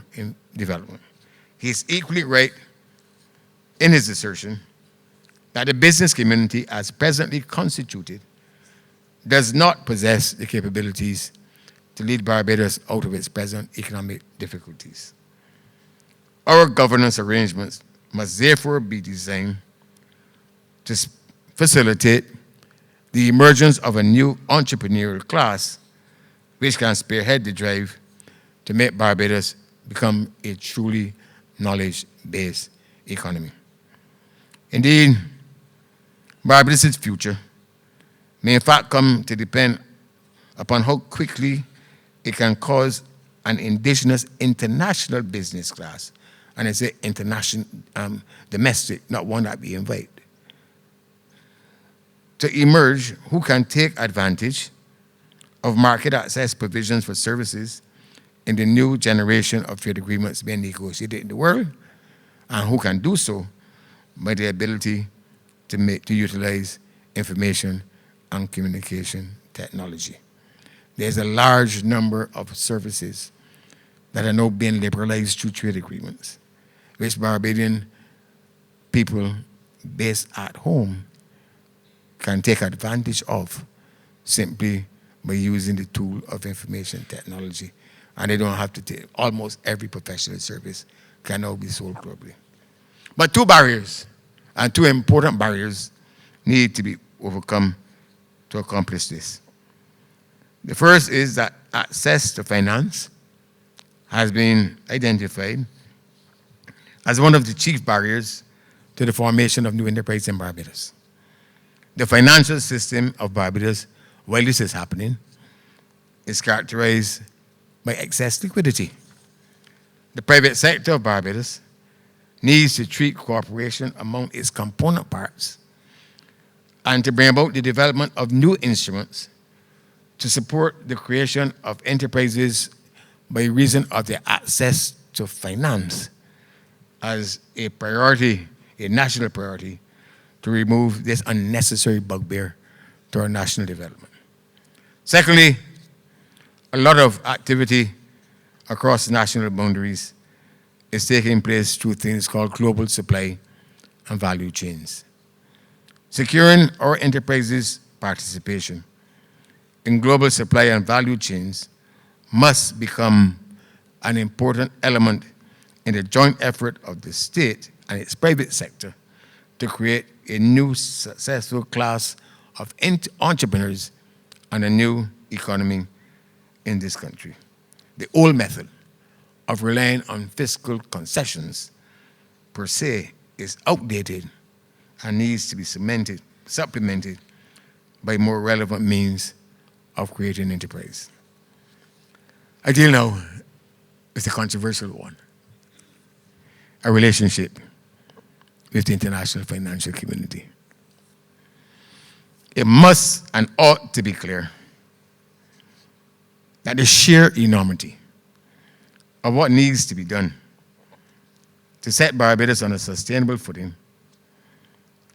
development. He's equally right in his assertion that the business community as presently constituted does not possess the capabilities to lead Barbados out of its present economic difficulties. Our governance arrangements must therefore be designed to facilitate the emergence of a new entrepreneurial class which can spearhead the drive to make Barbados become a truly knowledge-based economy. Indeed, Barbados' future may in fact come to depend upon how quickly it can cause an indigenous international business class, and I say international, domestic, not one that we invite, to emerge who can take advantage of market access provisions for services in the new generation of trade agreements being negotiated in the world, and who can do so by the ability to utilize information and communication technology. There's a large number of services that are now being liberalized through trade agreements, which Barbadian people based at home can take advantage of simply by using the tool of information technology. And they don't have to take, almost every professional service can now be sold globally. But two barriers, and two important barriers, need to be overcome to accomplish this. The first is that access to finance has been identified as one of the chief barriers to the formation of new enterprise in Barbados. The financial system of Barbados, while this is happening, is characterized by excess liquidity. The private sector of Barbados needs to treat cooperation among its component parts and to bring about the development of new instruments to support the creation of enterprises by reason of their access to finance as a priority, a national priority, to remove this unnecessary bugbear to our national development. Secondly, a lot of activity across national boundaries is taking place through things called global supply and value chains. Securing our enterprises' participation in global supply and value chains must become an important element in the joint effort of the state and its private sector to create a new successful class of entrepreneurs and a new economy in this country. The old method of relying on fiscal concessions per se is outdated and needs to be supplemented by more relevant means of creating enterprise. I deal now with a controversial one, a relationship with the international financial community. It must and ought to be clear that the sheer enormity of what needs to be done to set Barbados on a sustainable footing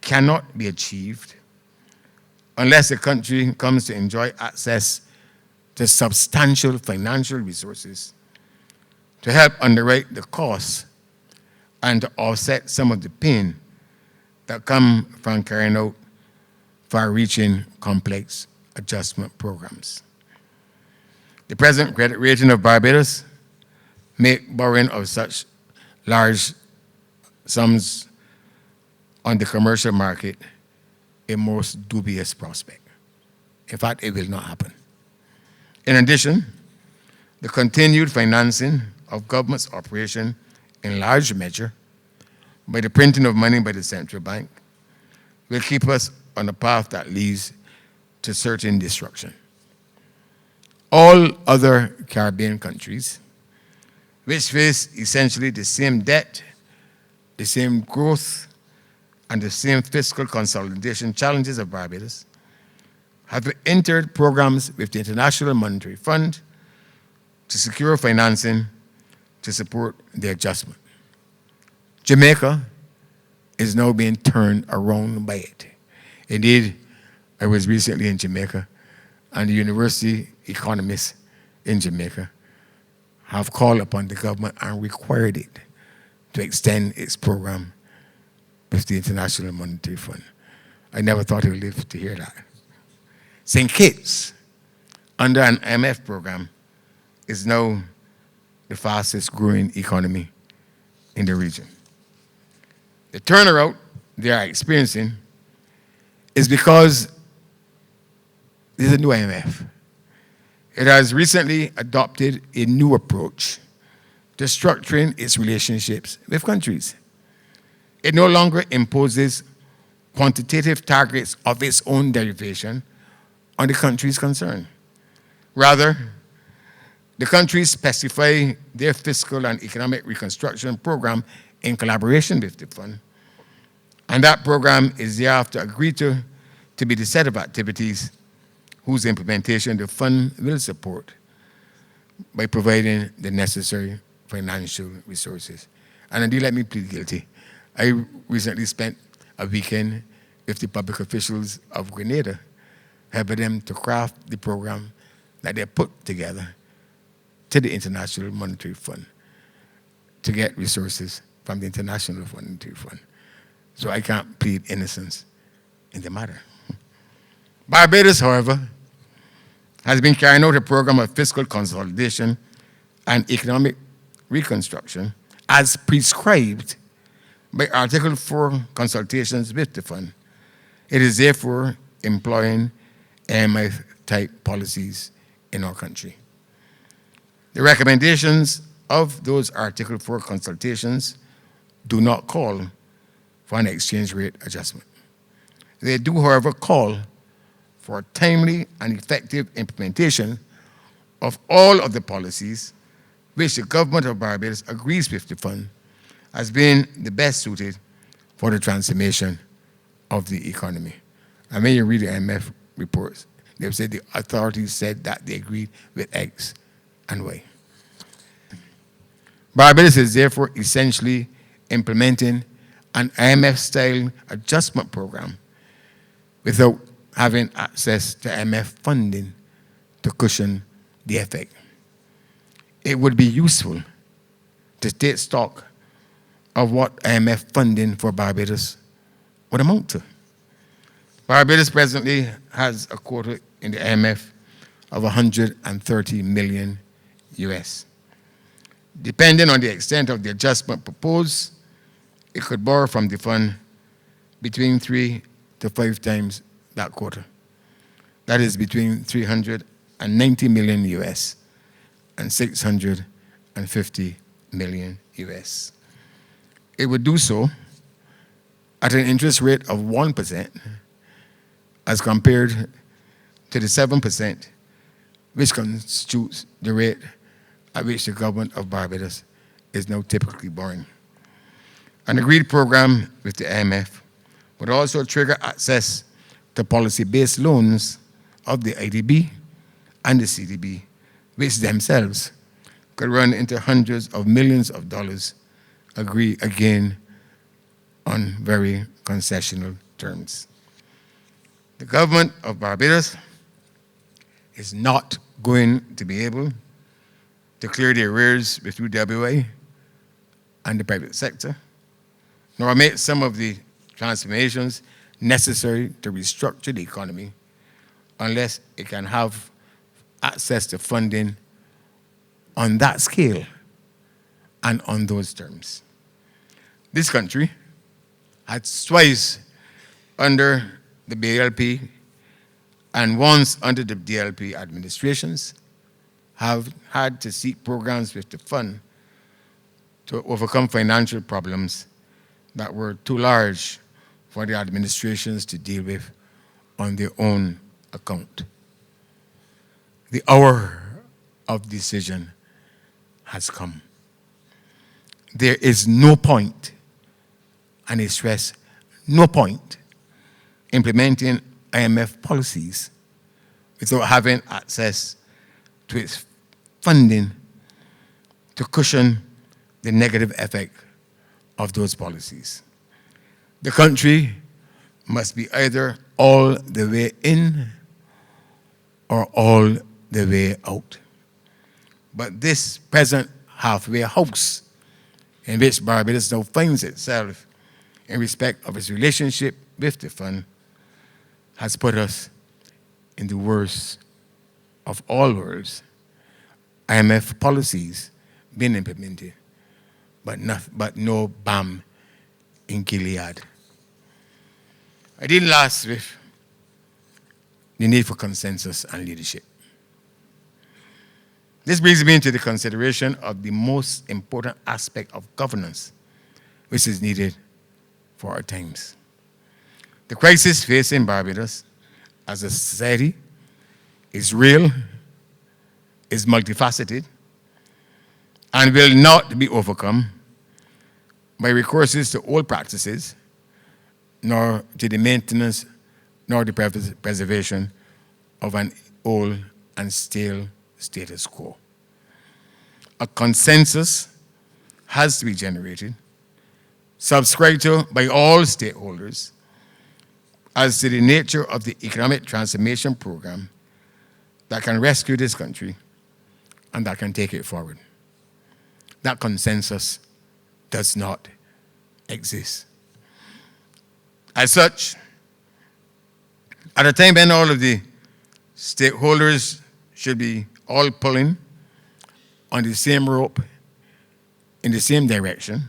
cannot be achieved unless the country comes to enjoy access to substantial financial resources to help underwrite the costs and to offset some of the pain that come from carrying out far-reaching, complex adjustment programs. The present credit rating of Barbados make borrowing of such large sums on the commercial market a most dubious prospect. In fact, it will not happen. In addition, the continued financing of government's operation in large measure by the printing of money by the central bank will keep us on a path that leads to certain destruction. All other Caribbean countries, which face essentially the same debt, the same growth, and the same fiscal consolidation challenges of Barbados, have entered programs with the International Monetary Fund to secure financing to support the adjustment. Jamaica is now being turned around by it. Indeed, I was recently in Jamaica, and the university economists in Jamaica have called upon the government and required it to extend its program with the International Monetary Fund. I never thought I would live to hear that. St. Kitts, under an IMF program, is now the fastest growing economy in the region. The turnaround they are experiencing is because there's a new IMF. It has recently adopted a new approach to structuring its relationships with countries. It no longer imposes quantitative targets of its own derivation on the countries concerned. Rather, the countries specify their fiscal and economic reconstruction program in collaboration with the fund, and that program is thereafter agreed to be the set of activities whose implementation the fund will support by providing the necessary financial resources. And indeed, let me plead guilty. I recently spent a weekend with the public officials of Grenada, helping them to craft the program that they put together to the International Monetary Fund to get resources from the International Monetary Fund. So I can't plead innocence in the matter. Barbados, however, has been carrying out a program of fiscal consolidation and economic reconstruction as prescribed by Article 4 consultations with the fund. It is therefore employing IMF-type policies in our country. The recommendations of those Article 4 consultations do not call for an exchange rate adjustment. They do, however, call for timely and effective implementation of all of the policies which the government of Barbados agrees with the fund as being the best suited for the transformation of the economy. And when you read the IMF reports, they've said the authorities said that they agreed with X and Y. Barbados is therefore essentially implementing an IMF-style adjustment program without having access to IMF funding to cushion the effect. It would be useful to take stock of what IMF funding for Barbados would amount to. Barbados presently has a quota in the IMF of 130 million US. Depending on the extent of the adjustment proposed, it could borrow from the fund between 3 to 5 times that quota. That is between 390 million US and 650 million US. It would do so at an interest rate of 1% as compared to the 7% which constitutes the rate at which the government of Barbados is now typically borrowing. An agreed program with the IMF would also trigger access to policy-based loans of the IDB and the CDB, which themselves could run into hundreds of millions of dollars, agree again on very concessional terms. The government of Barbados is not going to be able to clear the arrears with UWA and the private sector, nor make some of the transformations necessary to restructure the economy unless it can have access to funding on that scale and on those terms. This country has twice under the BLP and once under the DLP administrations have had to seek programs with the fund to overcome financial problems that were too large for the administrations to deal with on their own account. The hour of decision has come. There is no point, and I stress, no point implementing IMF policies without having access to its funding to cushion the negative effect of those policies. The country must be either all the way in or all the way out. But this present halfway house in which Barbados now finds itself in respect of its relationship with the fund has put us in the worst of all worlds. IMF policies being implemented, but no balm in Gilead. I did last with the need for consensus and leadership. This brings me into the consideration of the most important aspect of governance, which is needed for our times. The crisis facing Barbados as a society is real, is multifaceted, and will not be overcome by recourses to old practices, nor to the maintenance, nor the preservation of an old and stale status quo. A consensus has to be generated, subscribed to by all stakeholders, as to the nature of the economic transformation program that can rescue this country and that can take it forward. That consensus does not exist. As such, at a time when all of the stakeholders should be all pulling on the same rope in the same direction,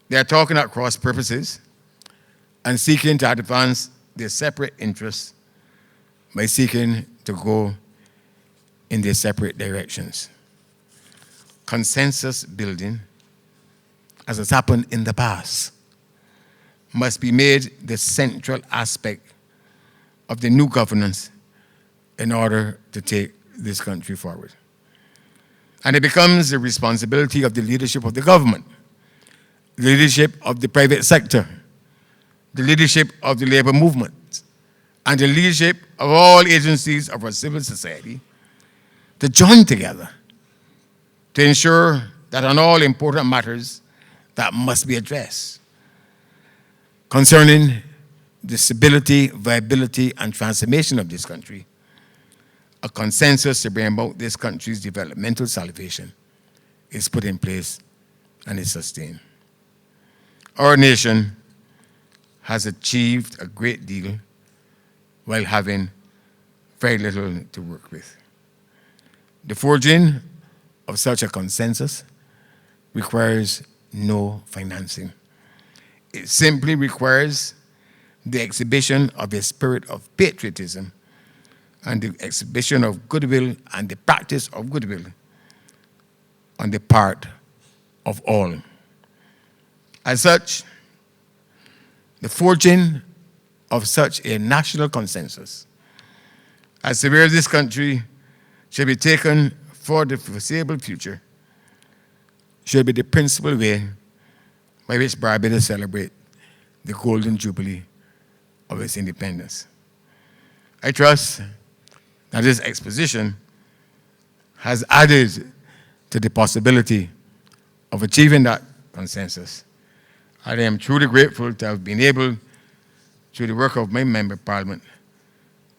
they are talking at cross purposes and seeking to advance their separate interests by seeking to go in their separate directions. Consensus building, as has happened in the past, must be made the central aspect of the new governance in order to take this country forward. And it becomes the responsibility of the leadership of the government, the leadership of the private sector, the leadership of the labor movement, and the leadership of all agencies of our civil society to join together to ensure that on all important matters that must be addressed, concerning the stability, viability, and transformation of this country, a consensus to bring about this country's developmental salvation is put in place and is sustained. Our nation has achieved a great deal while having very little to work with. The forging of such a consensus requires no financing. It simply requires the exhibition of a spirit of patriotism and the exhibition of goodwill and the practice of goodwill on the part of all. As such, the forging of such a national consensus as to where this country should be taken for the foreseeable future should be the principal way by which Barbados celebrate the golden jubilee of its independence. I trust that this exposition has added to the possibility of achieving that consensus. I am truly grateful to have been able, through the work of my member of parliament,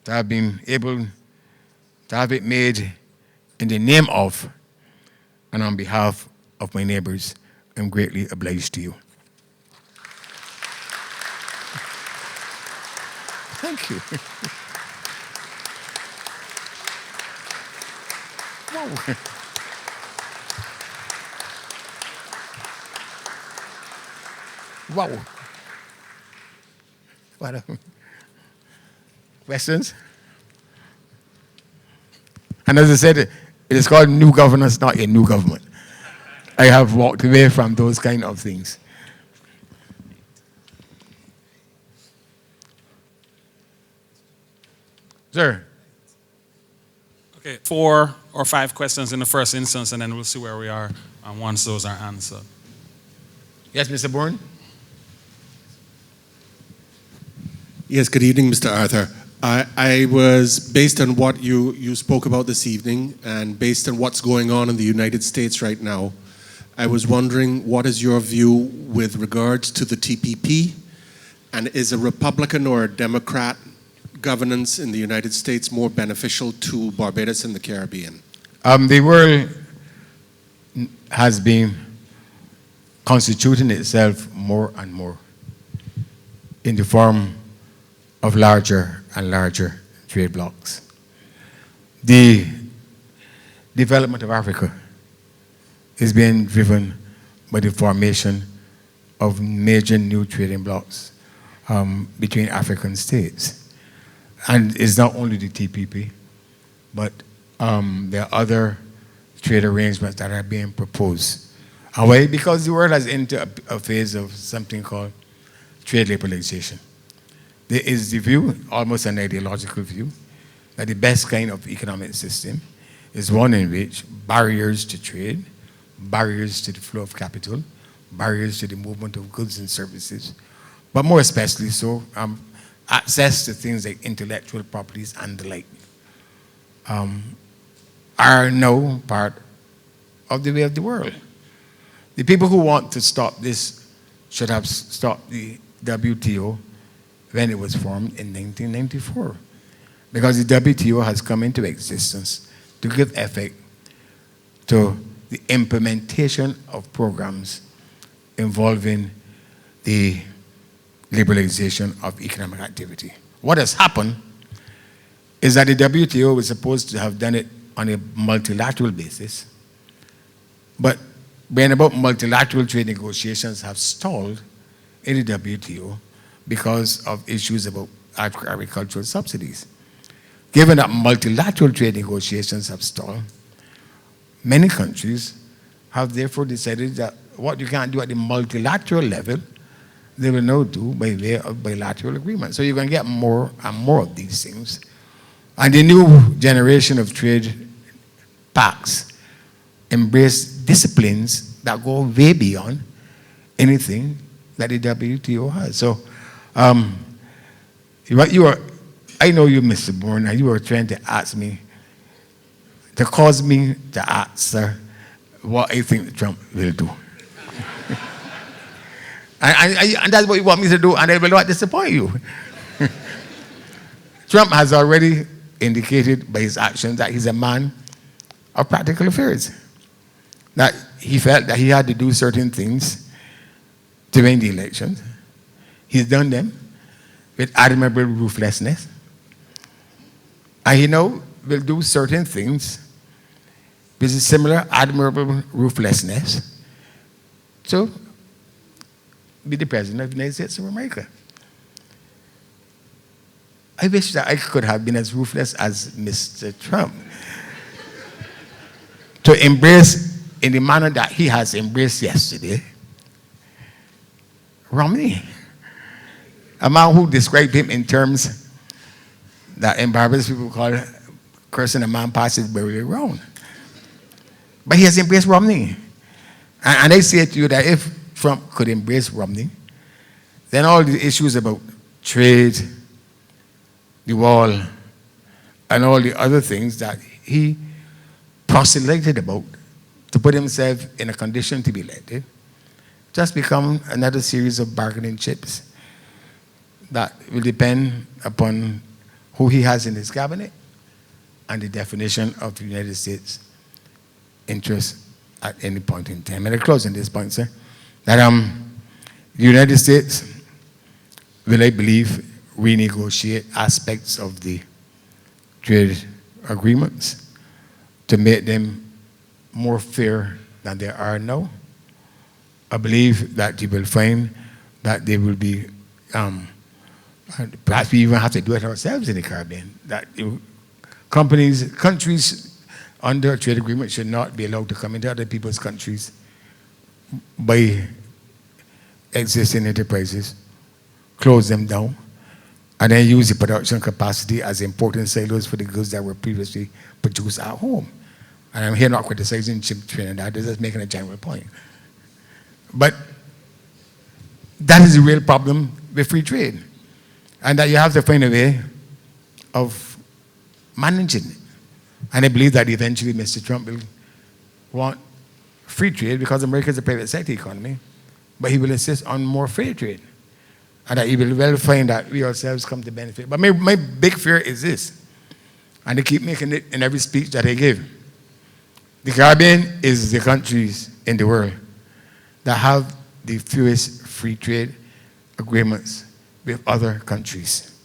to have been able to have it made in the name of and on behalf of my neighbors. I'm greatly obliged to you. Thank you. Wow. Wow. What questions? And as I said, it is called new governance, not a new government. I have walked away from those kind of things. Sir. Okay, 4 or 5 questions in the first instance, and then we'll see where we are once those are answered. Yes, Mr. Bourne? Yes, good evening, Mr. Arthur. I was, based on what you spoke about this evening and based on what's going on in the United States right now, I was wondering what is your view with regards to the TPP, and is a Republican or a Democrat governance in the United States more beneficial to Barbados and the Caribbean? The world has been constituting itself more and more in the form of larger and larger trade blocs. The development of Africa is being driven by the formation of major new trading blocs between African states. And it's not only the TPP, but there are other trade arrangements that are being proposed. And why? Because the world has entered a phase of something called trade liberalization. There is the view, almost an ideological view, that the best kind of economic system is one in which barriers to trade, barriers to the flow of capital, barriers to the movement of goods and services, but more especially so, access to things like intellectual properties and the like, are now part of the way of the world. The people who want to stop this should have stopped the WTO when it was formed in 1994. Because the WTO has come into existence to give effect to the implementation of programs involving the liberalization of economic activity. What has happened is that the WTO was supposed to have done it on a multilateral basis, but when about multilateral trade negotiations have stalled in the WTO because of issues about agricultural subsidies. Given that multilateral trade negotiations have stalled, many countries have therefore decided that what you can't do at the multilateral level, they will now do by way of bilateral agreement. So you're going to get more and more of these things. And the new generation of trade pacts embrace disciplines that go way beyond anything that the WTO has. So I know you, Mr. Bourne, and you were trying to ask me, to cause me to answer what I think Trump will do. And that's what you want me to do, and I will not disappoint you. Trump has already indicated by his actions that he's a man of practical affairs. That he felt that he had to do certain things to win the elections. He's done them with admirable ruthlessness. And he now will do certain things with similar admirable ruthlessness to be the president of the United States of America. I wish that I could have been as ruthless as Mr. Trump. To embrace in the manner that he has embraced yesterday Romney. A man who described him in terms that in Barbados people call cursing a man past his burial ground. But he has embraced Romney. And I say to you that if Trump could embrace Romney, then all the issues about trade, the wall, and all the other things that he proselyted about to put himself in a condition to be elected just become another series of bargaining chips that will depend upon who he has in his cabinet and the definition of the United States interest at any point in time. And I close on this point, sir, that the United States will, I believe, renegotiate aspects of the trade agreements to make them more fair than they are now. I believe that you will find that they will be, perhaps we even have to do it ourselves in the Caribbean, that countries under a trade agreement should not be allowed to come into other people's countries by existing enterprises, close them down, and then use the production capacity as important silos for the goods that were previously produced at home. And I'm here not criticizing Trinidad, I'm just making a general point. But that is the real problem with free trade. And that you have to find a way of managing it. And I believe that eventually Mr. Trump will want free trade because America is a private sector economy, but he will insist on more free trade. And that he will well find that we ourselves come to benefit. But my big fear is this, and I keep making it in every speech that I give. The Caribbean is the countries in the world that have the fewest free trade agreements with other countries.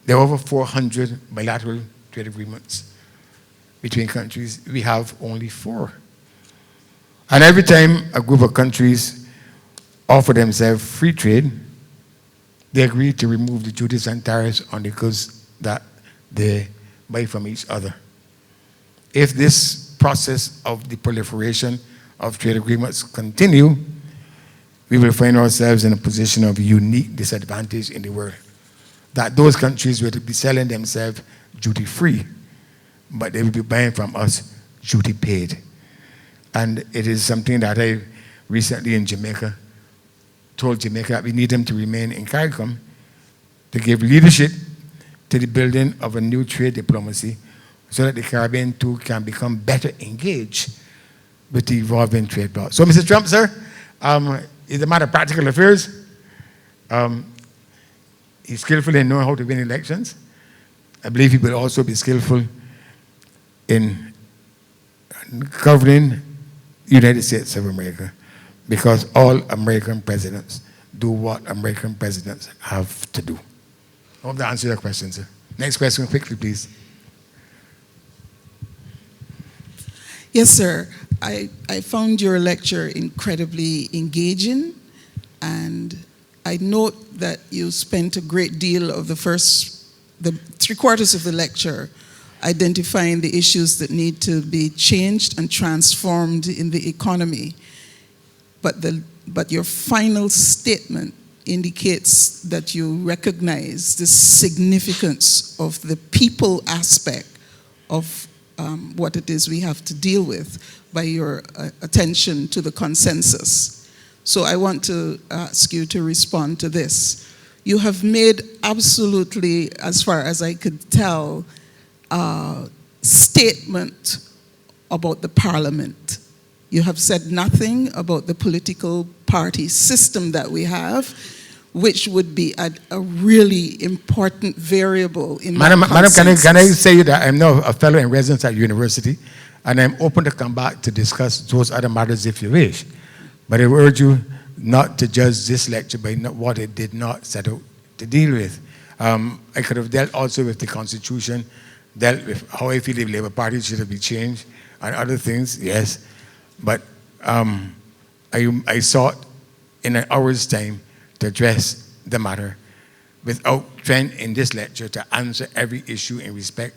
There are over 400 bilateral trade agreements between countries. We have only 4. And every time a group of countries offer themselves free trade, they agree to remove the duties and tariffs on the goods that they buy from each other. If this process of the proliferation of trade agreements continue, we will find ourselves in a position of unique disadvantage in the world. That those countries will be selling themselves duty-free, but they will be buying from us duty-paid. And it is something that I recently in Jamaica told Jamaica that we need them to remain in CARICOM to give leadership to the building of a new trade diplomacy so that the Caribbean too can become better engaged with the evolving trade bloc. So, Mr. Trump, sir, it's a matter of practical affairs. He's skillful in knowing how to win elections. I believe he will also be skillful in governing the United States of America, because all American presidents do what American presidents have to do. I hope that answers your question, sir. Next question, quickly, please. Yes, sir. I found your lecture incredibly engaging, and I note that you spent a great deal of the 3/4 of the lecture identifying the issues that need to be changed and transformed in the economy. But your final statement indicates that you recognize the significance of the people aspect of what it is we have to deal with by your attention to the consensus. So I want to ask you to respond to this. You have made absolutely, as far as I could tell, a statement about the parliament. You have said nothing about the political party system that we have, which would be a really important variable in Madam, that Madam, consensus. can I say that I'm now a fellow in residence at university, and I'm open to come back to discuss those other matters if you wish. But I urge you not to judge this lecture by what it did not set out to deal with. I could have dealt also with the Constitution, dealt with how I feel the Labour Party should have been changed, and other things, yes. But I sought in an hour's time to address the matter without trying in this lecture to answer every issue in respect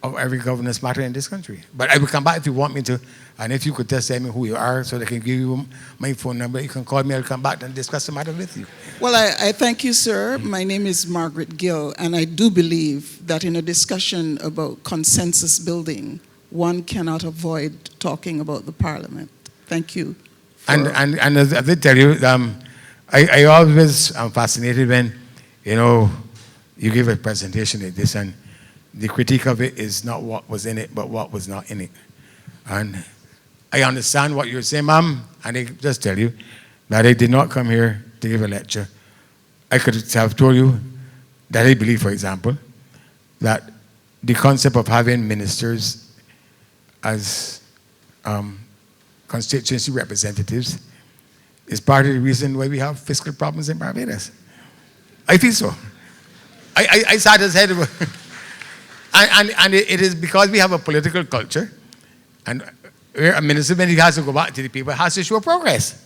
of every governance matter in this country. But I will come back if you want me to, and if you could just tell me who you are so that I can give you my phone number, you can call me, I'll come back and discuss the matter with you. Well, I thank you, sir. My name is Margaret Gill, and I do believe that in a discussion about consensus building, one cannot avoid talking about the Parliament. Thank you. And as I did tell you, I always am fascinated when, you give a presentation like this, and the critique of it is not what was in it, but what was not in it. And I understand what you're saying, ma'am, and I just tell you that I did not come here to give a lecture. I could have told you that I believe, for example, that the concept of having ministers as constituency representatives is part of the reason why we have fiscal problems in Barbados. I feel so. I sat as head of and it is because we have a political culture, and where a minister, when he has to go back to the people, has to show progress.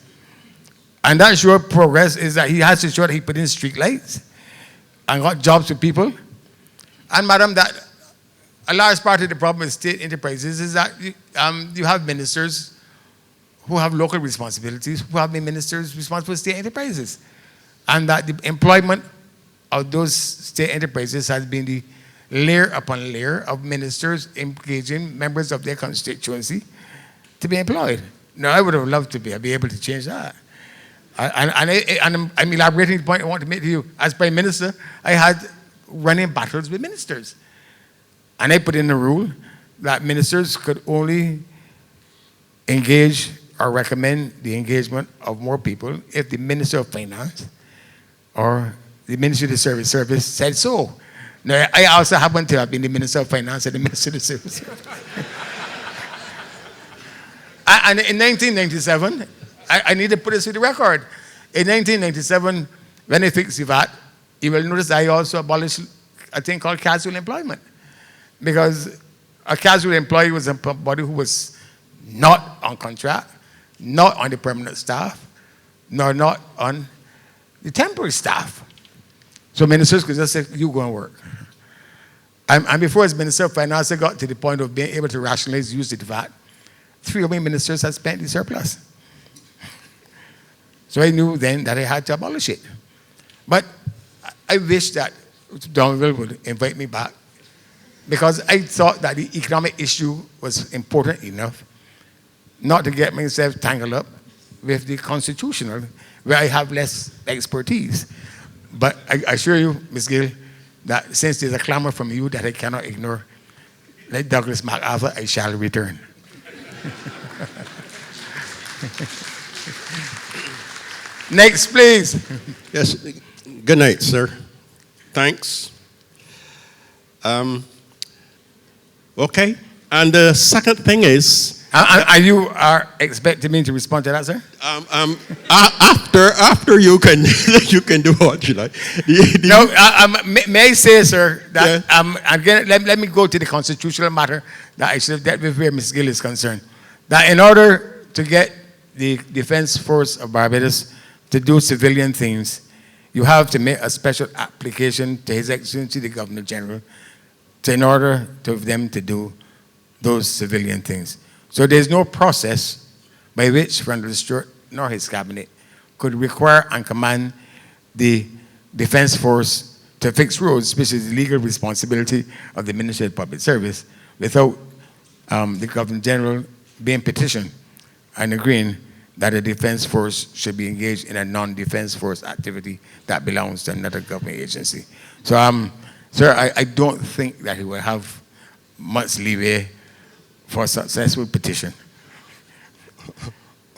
And that show progress is that he has to show that he put in street lights and got jobs for people. And madam, that a large part of the problem with state enterprises is that you have ministers who have local responsibilities, who have been ministers responsible for state enterprises. And that the employment of those state enterprises has been the layer upon layer of ministers engaging members of their constituency to be employed. Now, I would have loved to be able to change that. And I'm elaborating the point I want to make to you. As Prime Minister, I had running battles with ministers. And I put in a rule that ministers could only engage or recommend the engagement of more people if the Minister of Finance or the Ministry of the Service said so. Now, I also happen to have been the Minister of Finance and the Minister of the Service. And in 1997, I need to put this to the record. In 1997, when I fixed the VAT, you will notice I also abolished a thing called casual employment. Because a casual employee was somebody who was not on contract, not on the permanent staff, nor not on the temporary staff. So ministers could just say, you go and work. And before as Minister of Finance, I got to the point of being able to rationalize use of the VAT. 3 of my ministers had spent the surplus. So I knew then that I had to abolish it. But I wish that Donald would invite me back, because I thought that the economic issue was important enough not to get myself tangled up with the constitutional, where I have less expertise. But I assure you, Ms. Gill, that since there's a clamor from you that I cannot ignore, like Douglas MacArthur, I shall return. Next, please. Yes. Good night, sir. Thanks. Okay. And the second thing is, Are you expecting me to respond to that, sir? after you can you can do what you like. No, may I say, sir, that Yeah. again, let me go to the constitutional matter that I should have dealt with where Ms. Gill is concerned. That in order to get the Defense Force of Barbados to do civilian things, you have to make a special application to His Excellency the Governor General in order for them to do those civilian things. So there's no process by which Randall Stewart nor his cabinet could require and command the Defense Force to fix roads, which is the legal responsibility of the Ministry of Public Service, without the Governor General being petitioned and agreeing that the Defense Force should be engaged in a non-Defense Force activity that belongs to another government agency. So, sir, I don't think that he will have much leeway for a successful petition.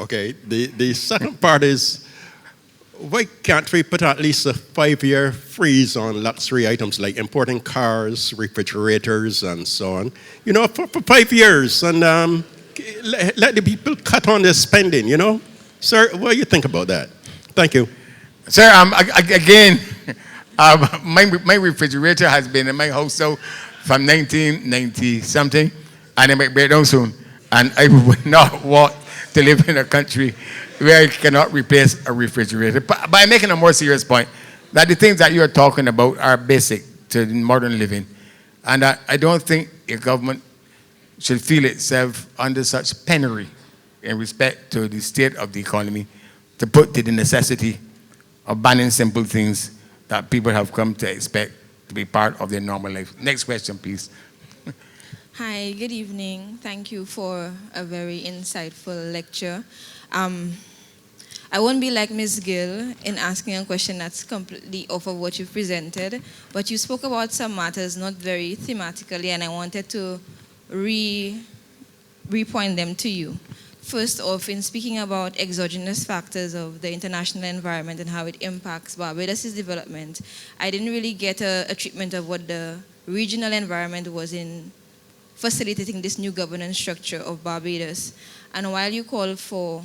Okay. The second part is, why can't we put at least a 5-year freeze on luxury items like importing cars, refrigerators, and so on? You know, for 5 years, and let the people cut on their spending, you know? Sir, what do you think about that? Thank you. Sir, again, my refrigerator has been in my house so from 1990 something, and it might break down soon. And I would not want to live in a country where I cannot replace a refrigerator. But by making a more serious point, that the things that you are talking about are basic to modern living. And I don't think a government should feel itself under such penury in respect to the state of the economy to put to the necessity of banning simple things that people have come to expect to be part of their normal life. Next question, please. Hi, good evening. Thank you for a very insightful lecture. I won't be like Ms. Gill in asking a question that's completely off of what you presented, but you spoke about some matters not very thematically, and I wanted to repoint them to you. First off, in speaking about exogenous factors of the international environment and how it impacts Barbados' development, I didn't really get a treatment of what the regional environment was in facilitating this new governance structure of Barbados. And while you call for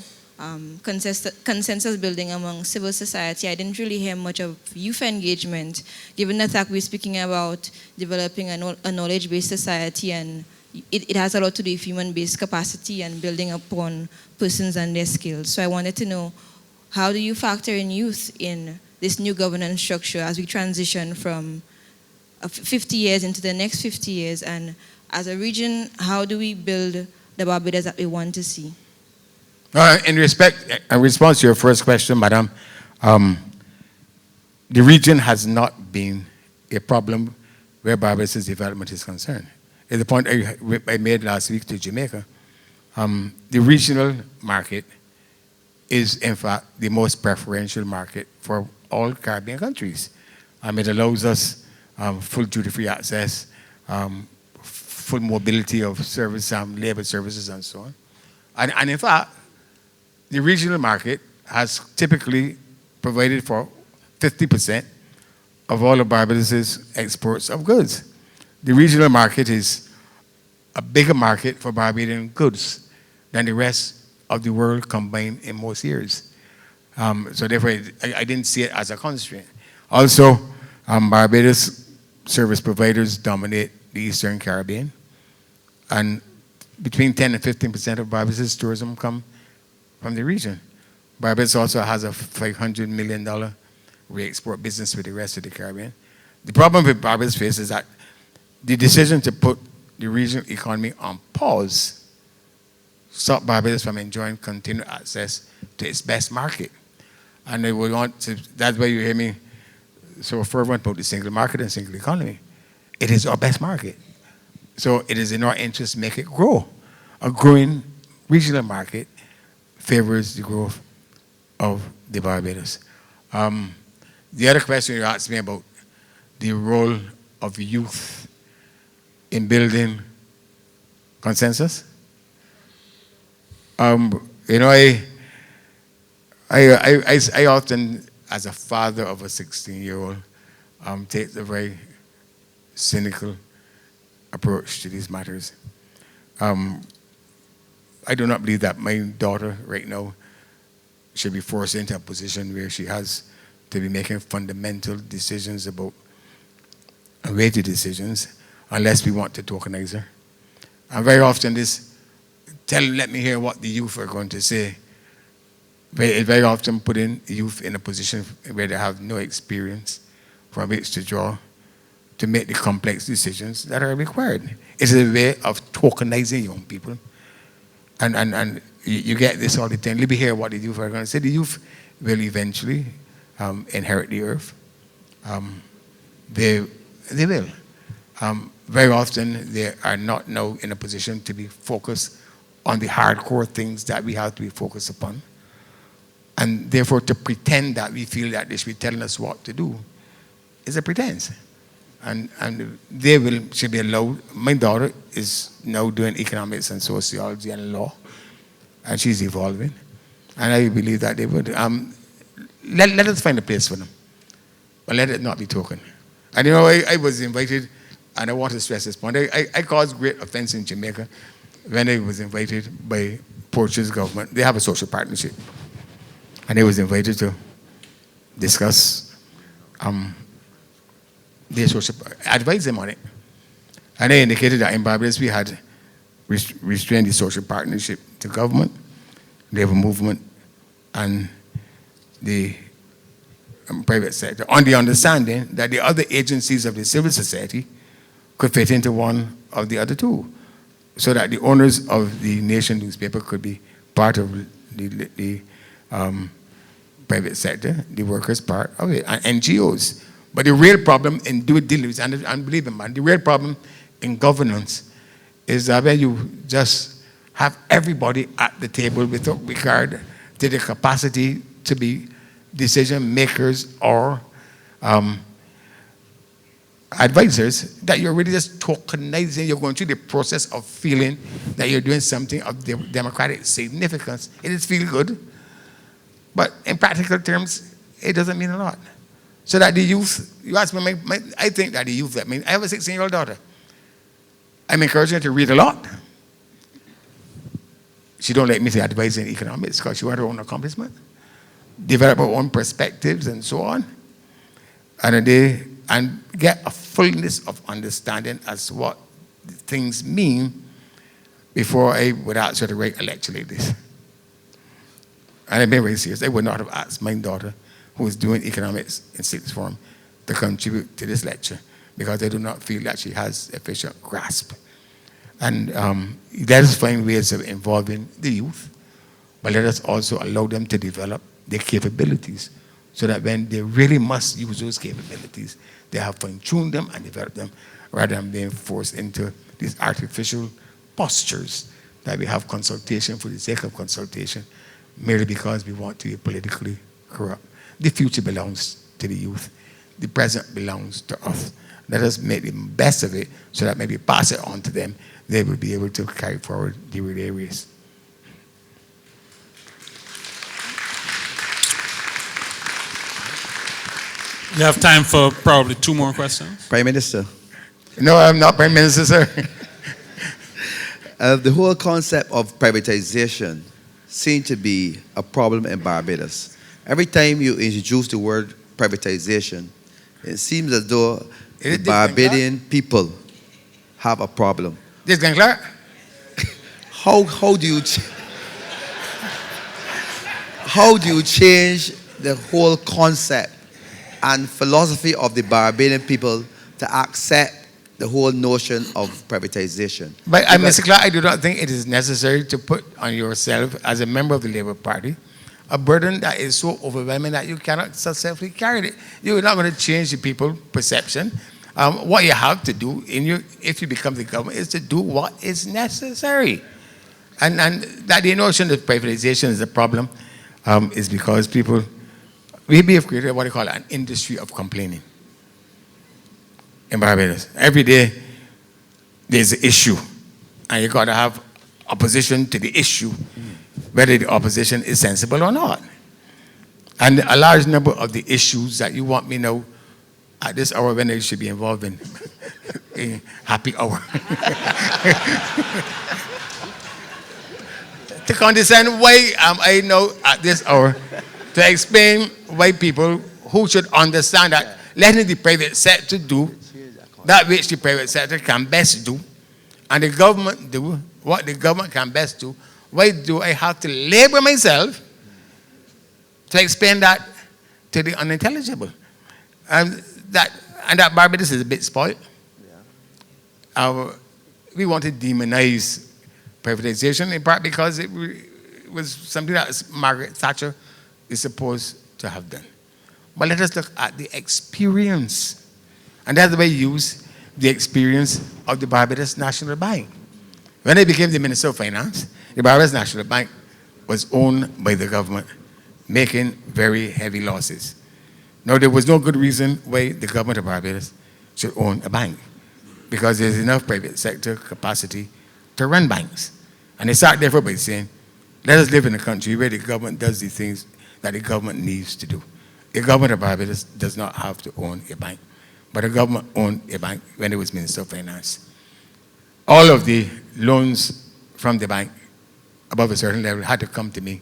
consensus building among civil society, I didn't really hear much of youth engagement, given the fact we're speaking about developing a knowledge-based society, and it has a lot to do with human-based capacity and building upon persons and their skills. So I wanted to know, how do you factor in youth in this new governance structure as we transition from 50 years into the next 50 years? And as a region, how do we build the Barbados that we want to see? In response to your first question, madam, the region has not been a problem where Barbados' development is concerned. At the point I made last week to Jamaica, the regional market is, in fact, the most preferential market for all Caribbean countries. It allows us full duty-free access, full mobility of service, labor services, and so on. And in fact, the regional market has typically provided for 50% of all of Barbados' exports of goods. The regional market is a bigger market for Barbadian goods than the rest of the world combined in most years. So therefore, I didn't see it as a constraint. Also, Barbados service providers dominate the Eastern Caribbean, and between 10 and 15% of Barbados' tourism come from the region. Barbados also has a $500 million re-export business with the rest of the Caribbean. The problem with Barbados faces is that the decision to put the regional economy on pause stopped Barbados from enjoying continued access to its best market. And they would want to, that's why you hear me so fervent about the single market and single economy. It is our best market. So it is in our interest to make it grow. A growing regional market favors the growth of the Barbados. The other question you asked me about the role of youth in building consensus. You know, I often, as a father of a 16-year-old, take a very cynical approach to these matters. I do not believe that my daughter right now should be forced into a position where she has to be making fundamental decisions about weighty decisions unless we want to tokenize her. And very often this, let me hear what the youth are going to say. Very often putting youth in a position where they have no experience from which to draw to make the complex decisions that are required. It's a way of tokenizing young people. And you get this all the time. Let me hear what the youth are going to say. The youth will eventually inherit the earth. They will. Very often they are not now in a position to be focused on the hardcore things that we have to be focused upon. And therefore to pretend that we feel that they should be telling us what to do is a pretense. And they should be allowed. My daughter is now doing economics and sociology and law, and she's evolving. And I believe that they would. Let us find a place for them, but let it not be token. And I was invited, and I want to stress this point. I caused great offense in Jamaica when I was invited by Portuguese government. They have a social partnership, and I was invited to discuss their social, advise them on it. And I indicated that in Barbados we had restrained the social partnership to government, labor movement, and the private sector, on the understanding that the other agencies of the civil society could fit into one of the other two, so that the owners of the Nation newspaper could be part of the private sector, the workers part of it, and NGOs. But the real problem in due diligence, and believe me, man, the real problem in governance is that when you just have everybody at the table without regard to the capacity to be decision makers or advisors, that you're really just tokenizing, you're going through the process of feeling that you're doing something of democratic significance. It is feel good, but in practical terms, it doesn't mean a lot. So that the youth, you ask me, I think that the youth, I have a 16-year-old daughter. I'm encouraging her to read a lot. She don't let me say advice in economics because she wants her own accomplishment, develop her own perspectives and so on, and get a fullness of understanding as to what things mean before I would ask her to write a lecture like this. And I've been very serious. I would not have asked my daughter, who is doing economics in sixth form, to contribute to this lecture because I do not feel that she has efficient grasp. And let us find ways of involving the youth, but let us also allow them to develop their capabilities so that when they really must use those capabilities, they have fine-tuned them and developed them rather than being forced into these artificial postures that we have consultation for the sake of consultation merely because we want to be politically corrupt. The future belongs to the youth. The present belongs to us. Let us make the best of it so that maybe pass it on to them. They will be able to carry forward the relay race. You have time for probably 2 more questions. Prime Minister. No, I'm not Prime Minister, sir. The whole concept of privatization seems to be a problem in Barbados. Every time you introduce the word privatization, it seems as though the Barbadian people have a problem. This can clear? How do you change the whole concept and philosophy of the Barbadian people to accept the whole notion of privatization? But Mr. Clark, I do not think it is necessary to put on yourself as a member of the Labour Party a burden that is so overwhelming that you cannot successfully carry it. You're not going to change the people's perception. What you have to do if you become the government is to do what is necessary. And that the notion that privatization is a problem is because we have created what they call an industry of complaining in Barbados. Every day there's an issue, and you got to have opposition to the issue, whether the opposition is sensible or not. And a large number of the issues that you want me know at this hour when they should be involved in a happy hour. To understand why am I now at this hour to explain why people who should understand that letting the private sector do that which the private sector can best do, and the government do what the government can best do. Why do I have to labor myself to explain that to the unintelligible? And that Barbados is a bit spoiled. We want to demonize privatization in part because it was something that Margaret Thatcher is supposed to have done. But let us look at the experience. And that's the way you use the experience of the Barbados National Bank. When I became the Minister of Finance, the Barbados National Bank was owned by the government, making very heavy losses. Now, there was no good reason why the government of Barbados should own a bank, because there's enough private sector capacity to run banks. And they start therefore by saying, Let us live in a country where the government does the things that the government needs to do. The government of Barbados does not have to own a bank, but the government owned a bank when it was Minister of Finance. All of the loans from the bank above a certain level had to come to me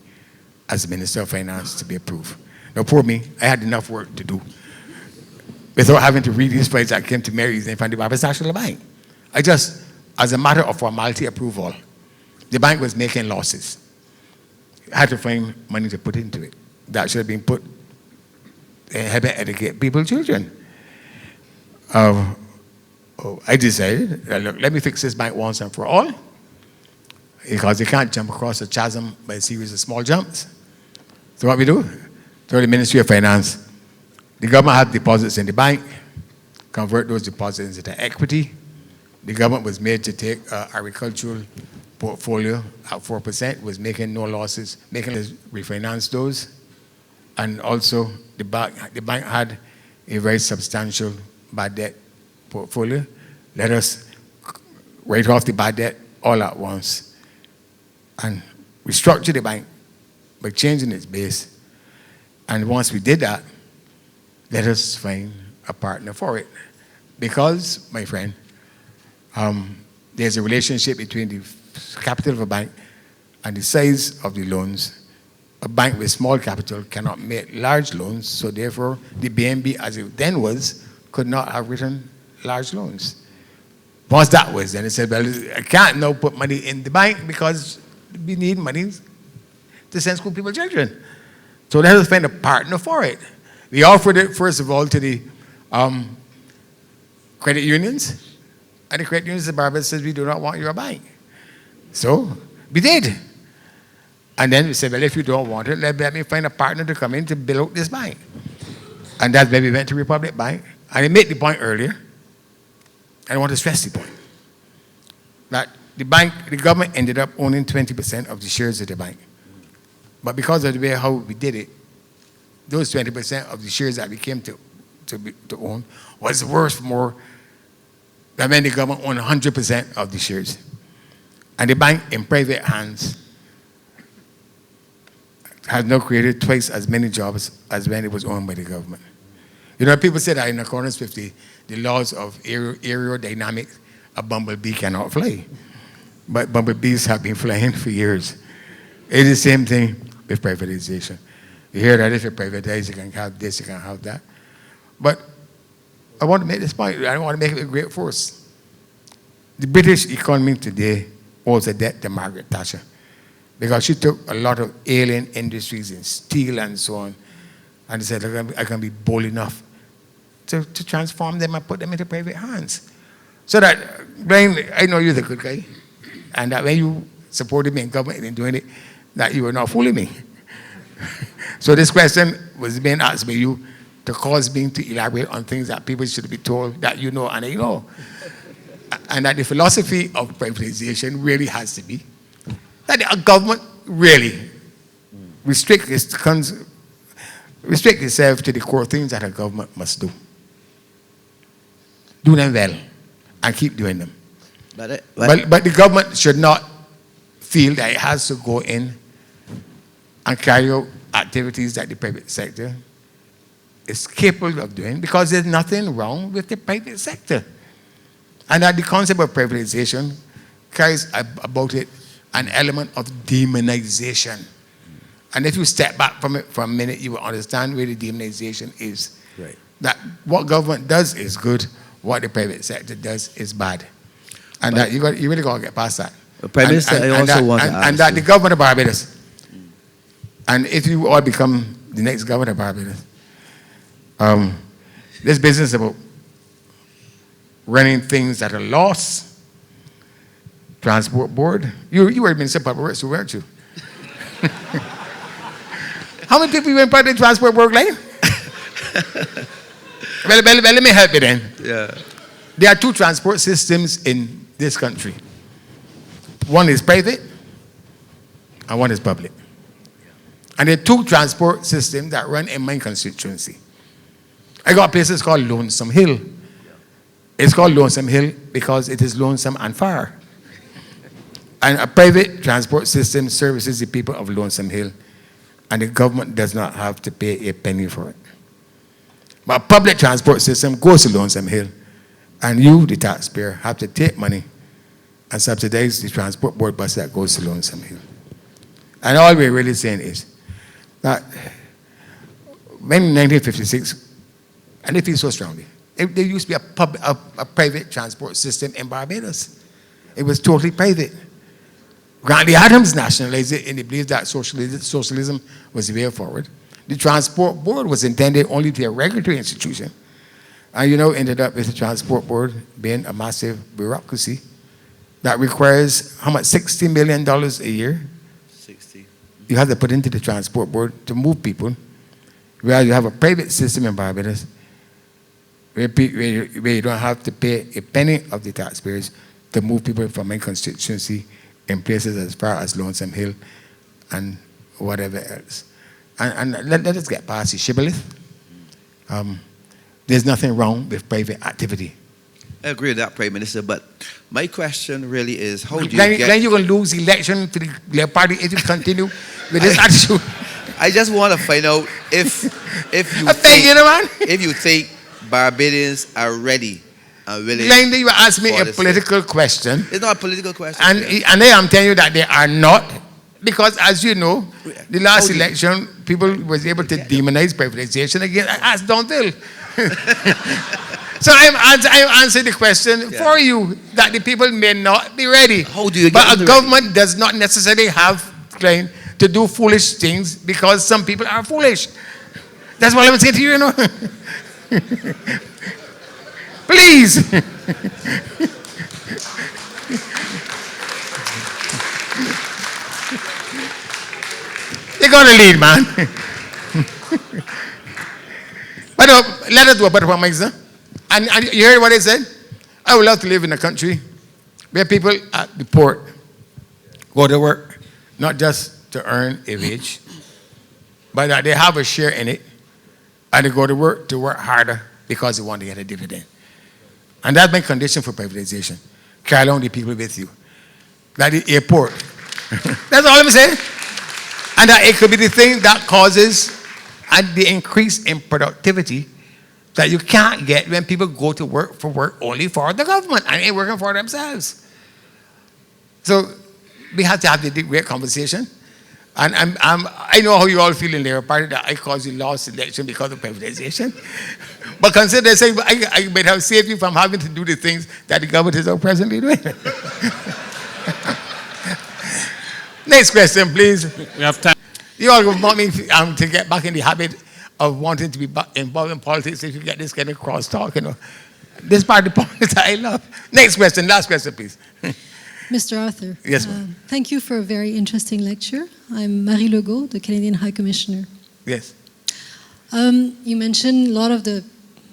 as Minister of Finance to be approved. Now, poor me, I had enough work to do without having to read these files that came to Mary's in front of the Barbados National Bank. I just, as a matter of formality approval, the bank was making losses. I had to find money to put into it. That should have been put in helping educate people's children. I decided, look, let me fix this bank once and for all, because you can't jump across a chasm by a series of small jumps. So what we do? Through the Ministry of Finance, the government had deposits in the bank, convert those deposits into equity. The government was made to take agricultural portfolio at 4%, was making no losses, making us refinance those. And also the bank had a very substantial bad debt portfolio. Let us write off the bad debt all at once and restructure the bank by changing its base. And once we did that, let us find a partner for it. Because, my friend, there's a relationship between the capital of a bank and the size of the loans. A bank with small capital cannot make large loans, so therefore the BNB, as it then was, could not have written large loans. Once that was, then it said, well, I can't now put money in the bank because we need money to send school people children. So let us find a partner for it. We offered it, first of all, to the credit unions, and the credit unions of Barbados says, we do not want your bank. So we did. And then we said, well, if you don't want it, let me find a partner to come in to build out this bank. And that's when we went to Republic Bank. And I made the point earlier, and I want to stress the point, that the government ended up owning 20% of the shares of the bank. But because of the way how we did it, those 20% of the shares that we came to own was worth more than when the government owned 100% of the shares. And the bank in private hands has now created twice as many jobs as when it was owned by the government. You know, people say that in accordance with the laws of aerodynamics, a bumblebee cannot fly. But bumblebees have been flying for years. It's the same thing with privatization. You hear that if you privatize, you can have this, you can have that. But I want to make this point. I want to make it a great force. The British economy today owes a debt to Margaret Thatcher, because she took a lot of alien industries in steel and so on, and they said, I can be bold enough to transform them and put them into private hands. So that, Brian, I know you're the good guy, and that when you supported me in government in doing it, that you were not fooling me. So this question was being asked by you to cause me to elaborate on things that people should be told that you know and I know. And that the philosophy of privatization really has to be that the government really restrict itself to the core things that a government must do. Do them well and keep doing them. But the government should not feel that it has to go in and carry out activities that the private sector is capable of doing, because there's nothing wrong with the private sector. And that the concept of privatization carries about it an element of demonization. And if you step back from it for a minute, you will understand where the demonization is. Right. That what government does is good, what the private sector does is bad. And that you really got to get past that. Prime Minister, I also want to ask and that the government of Barbados, and if you all become the next governor of Barbados, this business about running things at a loss, transport board, you were Minister of Public Works, weren't you? How many people you in part of the transport board line? well, let me help you then. Yeah. There are two transport systems in this country. One is private, and one is public. And there are two transport systems that run in my constituency. I got places called Lonesome Hill. It's called Lonesome Hill because it is lonesome and far. And a private transport system services the people of Lonesome Hill, and the government does not have to pay a penny for it. But a public transport system goes to Lonesome Hill, and you, the taxpayer, have to take money and subsidize the transport board bus that goes to Lonesome Hill. And all we're really saying is that when in 1956, and they feel so strongly, there used to be a private transport system in Barbados. It was totally private. Grantley Adams nationalized it in the belief that socialism was the way forward. The transport board was intended only to be a regulatory institution. And ended up with the transport board being a massive bureaucracy that requires, how much, $60 million a year? 60. You have to put into the transport board to move people. Whereas you have a private system in Barbados where you don't have to pay a penny of the taxpayers to move people from my constituency in places as far as Lonesome Hill and whatever else. And let us get past the shibboleth. There's nothing wrong with private activity. I agree with that, Prime Minister, but my question really is, how do you Then you're going to lose the election to the Labour Party if you continue with this attitude. I just want to find out if you think Barbadians are ready and willing. Glenn, you asked me a political question. It's not a political question. And I'm telling you that they are not. Because, as you know, the last election, people was able to demonize privatization again. Ask Donville. So I'm answering the question for you that the people may not be ready. How do you get But a government does not necessarily have claim to do foolish things because some people are foolish. That's what I'm saying to you, Please. They're going to lead, man. But let us do a better promise. And you heard what I said? I would love to live in a country where people at the port go to work, not just to earn a wage, but that they have a share in it, and they go to work harder because they want to get a dividend. And that's my condition for privatization. Carry along the people with you. Like the airport. That's all I'm saying. And that it could be the thing that causes the increase in productivity that you can't get when people go to work only for the government and ain't working for themselves. So we have to have the great conversation. And I know how you all feel in the Labour Party that I caused you lost election because of privatization. But consider saying I might have saved you from having to do the things that the government is now presently doing. Next question, please. We have time. You all want me to get back in the habit of wanting to be involved in politics if you get this kind of crosstalk, This part of the politics I love. Next question, last question, please. Mr. Arthur. Yes, ma'am. Thank you for a very interesting lecture. I'm Marie Legault, the Canadian High Commissioner. Yes. You mentioned a lot of the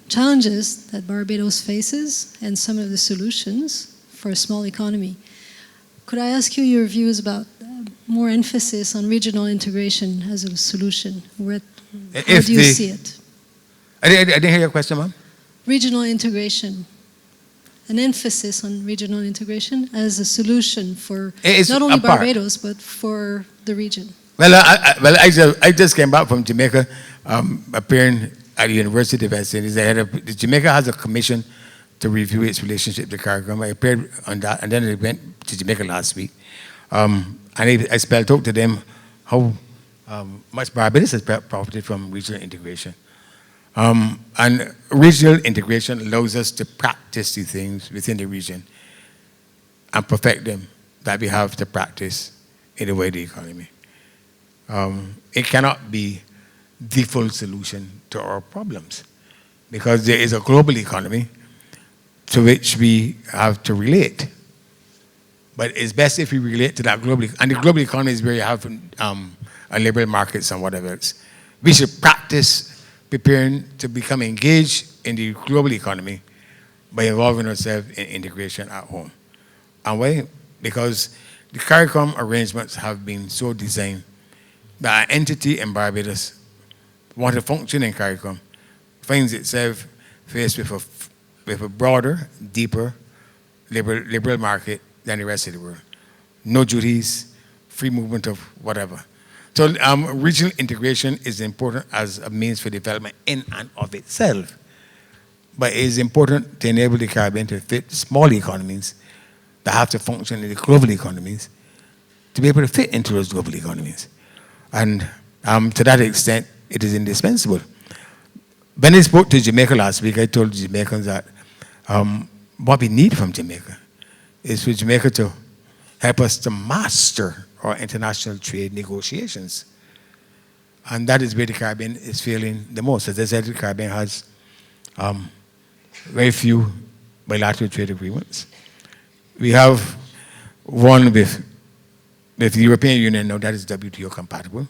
challenges that Barbados faces and some of the solutions for a small economy. Could I ask you your views about more emphasis on regional integration as a solution? How do you see it? I didn't hear your question, ma'am. Regional integration. An emphasis on regional integration as a solution for not only Barbados, but for the region. Well, I just came back from Jamaica, appearing at the University of Essex. Jamaica has a commission to review its relationship to CARICOM. I appeared on that, and then I went to Jamaica last week. And I spelled out to them how much Barbados has profited from regional integration. And regional integration allows us to practice the things within the region and perfect them that we have to practice in the wider economy. It cannot be the full solution to our problems because there is a global economy to which we have to relate. But it's best if we relate to that global, and the global economy is where you have a liberal markets and whatever else. We should practice preparing to become engaged in the global economy by involving ourselves in integration at home. And why? Because the CARICOM arrangements have been so designed that an entity in Barbados want to function in CARICOM finds itself faced with a broader, deeper liberal market than the rest of the world. no duties, free movement of whatever. So regional integration is important as a means for development in and of itself. But it is important to enable the Caribbean to fit small economies that have to function in the global economies to be able to fit into those global economies. And to that extent, it is indispensable. When I spoke to Jamaica last week, I told Jamaicans that what we need from Jamaica is for Jamaica to help us to master our international trade negotiations. And that is where the Caribbean is failing the most. As I said, the Caribbean has very few bilateral trade agreements. We have one with the European Union now that is WTO compatible.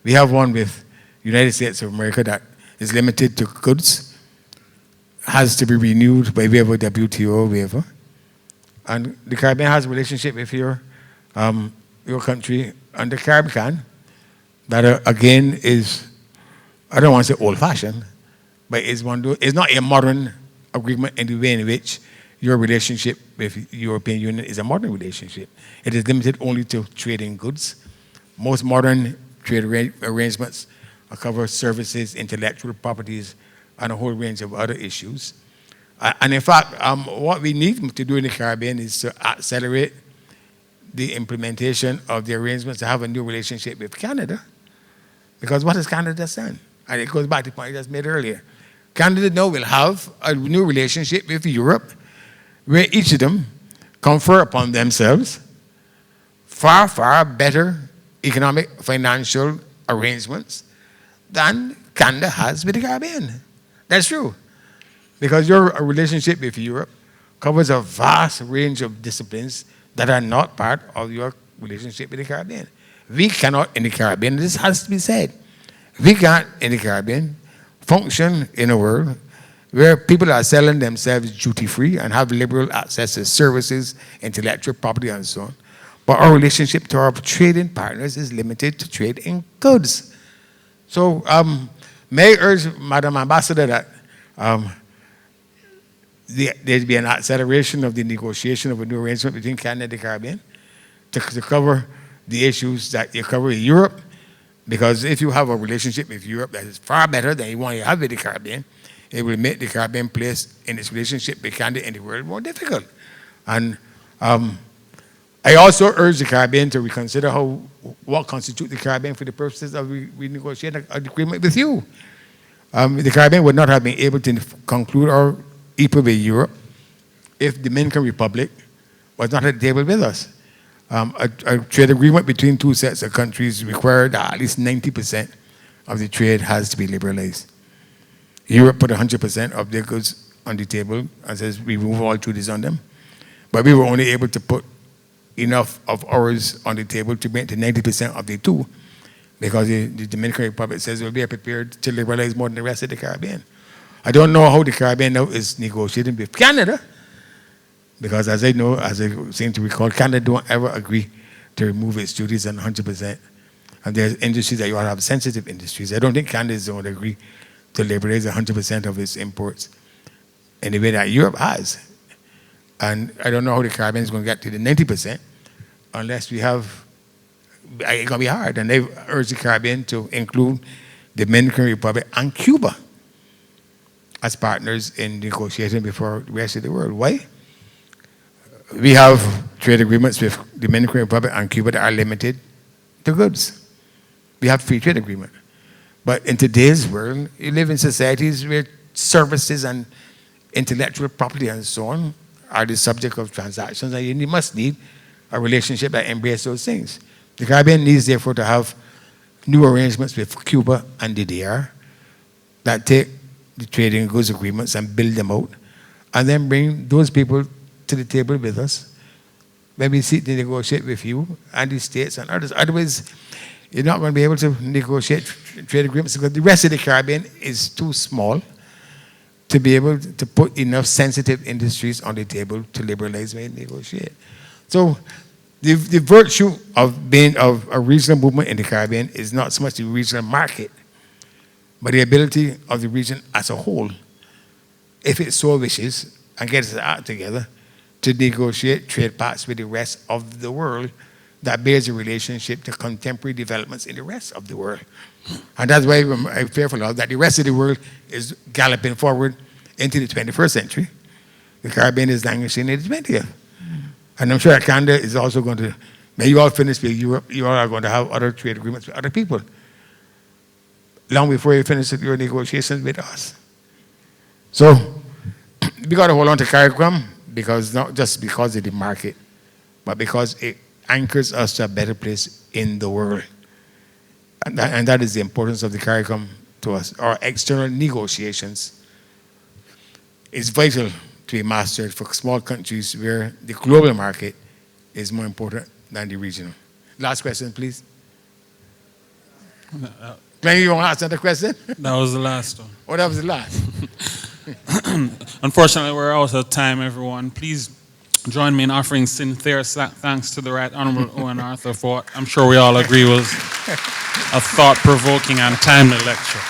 We have one with the United States of America that is limited to goods, has to be renewed by way of a WTO waiver. And the Caribbean has a relationship with your country and the Caribbean that again is, I don't want to say old-fashioned, but it's not a modern agreement in the way in which your relationship with the European Union is a modern relationship. It is limited only to trading goods. Most modern trade arrangements cover services, intellectual properties, and a whole range of other issues. And in fact, what we need to do in the Caribbean is to accelerate the implementation of the arrangements to have a new relationship with Canada. Because what has Canada done? And it goes back to the point I just made earlier. Canada now will have a new relationship with Europe where each of them confer upon themselves far, far better economic, financial arrangements than Canada has with the Caribbean. That's true. Because your relationship with Europe covers a vast range of disciplines that are not part of your relationship with the Caribbean. We cannot in the Caribbean, this has to be said, we can't in the Caribbean function in a world where people are selling themselves duty-free and have liberal access to services, intellectual property, and so on. But our relationship to our trading partners is limited to trade in goods. So may I urge Madam Ambassador that there be an acceleration of the negotiation of a new arrangement between Canada and the Caribbean to cover the issues that you cover in Europe, because if you have a relationship with Europe that is far better than you want to have with the Caribbean, it will make the Caribbean place in its relationship with Canada and the world more difficult. And I also urge the Caribbean to reconsider what constitutes the Caribbean for the purposes of renegotiating an agreement with you. The Caribbean would not have been able to conclude our EPA with Europe if the Dominican Republic was not at the table with us. A trade agreement between two sets of countries required that at least 90% of the trade has to be liberalized. Europe put 100% of their goods on the table and says we remove all duties on them. But we were only able to put enough of ours on the table to bring it to 90% of the two, because the Dominican Republic says we are prepared to liberalize more than the rest of the Caribbean. I don't know how the Caribbean now is negotiating with Canada, because as I seem to recall, Canada don't ever agree to remove its duties on 100%. And there's industries that you want to have sensitive industries. I don't think Canada is going to agree to liberalize 100% of its imports in the way that Europe has. And I don't know how the Caribbean is going to get to the 90% unless we have, it's going to be hard. And they've urged the Caribbean to include the Dominican Republic and Cuba as partners in negotiating before the rest of the world. Why? We have trade agreements with the Dominican Republic and Cuba that are limited to goods. We have free trade agreement. But in today's world, you live in societies where services and intellectual property and so on are the subject of transactions, and you must need a relationship that embraces those things. The Caribbean needs, therefore, to have new arrangements with Cuba and the DR that take the trading goods agreements and build them out, and then bring those people to the table with us when we seek to negotiate with you and the states and others. Otherwise, you're not going to be able to negotiate trade agreements because the rest of the Caribbean is too small to be able to put enough sensitive industries on the table to liberalize and negotiate. So the virtue of being of a regional movement in the Caribbean is not so much the regional market, but the ability of the region as a whole, if it so wishes, and gets its act together, to negotiate trade pacts with the rest of the world that bears a relationship to contemporary developments in the rest of the world. And that's why I'm fearful of that the rest of the world is galloping forward into the 21st century. The Caribbean is languishing in the 20th. And I'm sure that Canada is also going to, when you all finish with Europe, you all are going to have other trade agreements with other people long before you finish your negotiations with us. So we got to hold on to CARICOM, because not just because of the market, but because it anchors us to a better place in the world. And that is the importance of the CARICOM to us. Our external negotiations is vital to be mastered for small countries where the global market is more important than the regional. Last question, please. Glenn, you want to ask another question? That was the last one. Oh, that was the last. Unfortunately, we're out of time, everyone. Please join me in offering sincere thanks to the Right Honorable Owen Arthur for what I'm sure we all agree was a thought-provoking and timely lecture.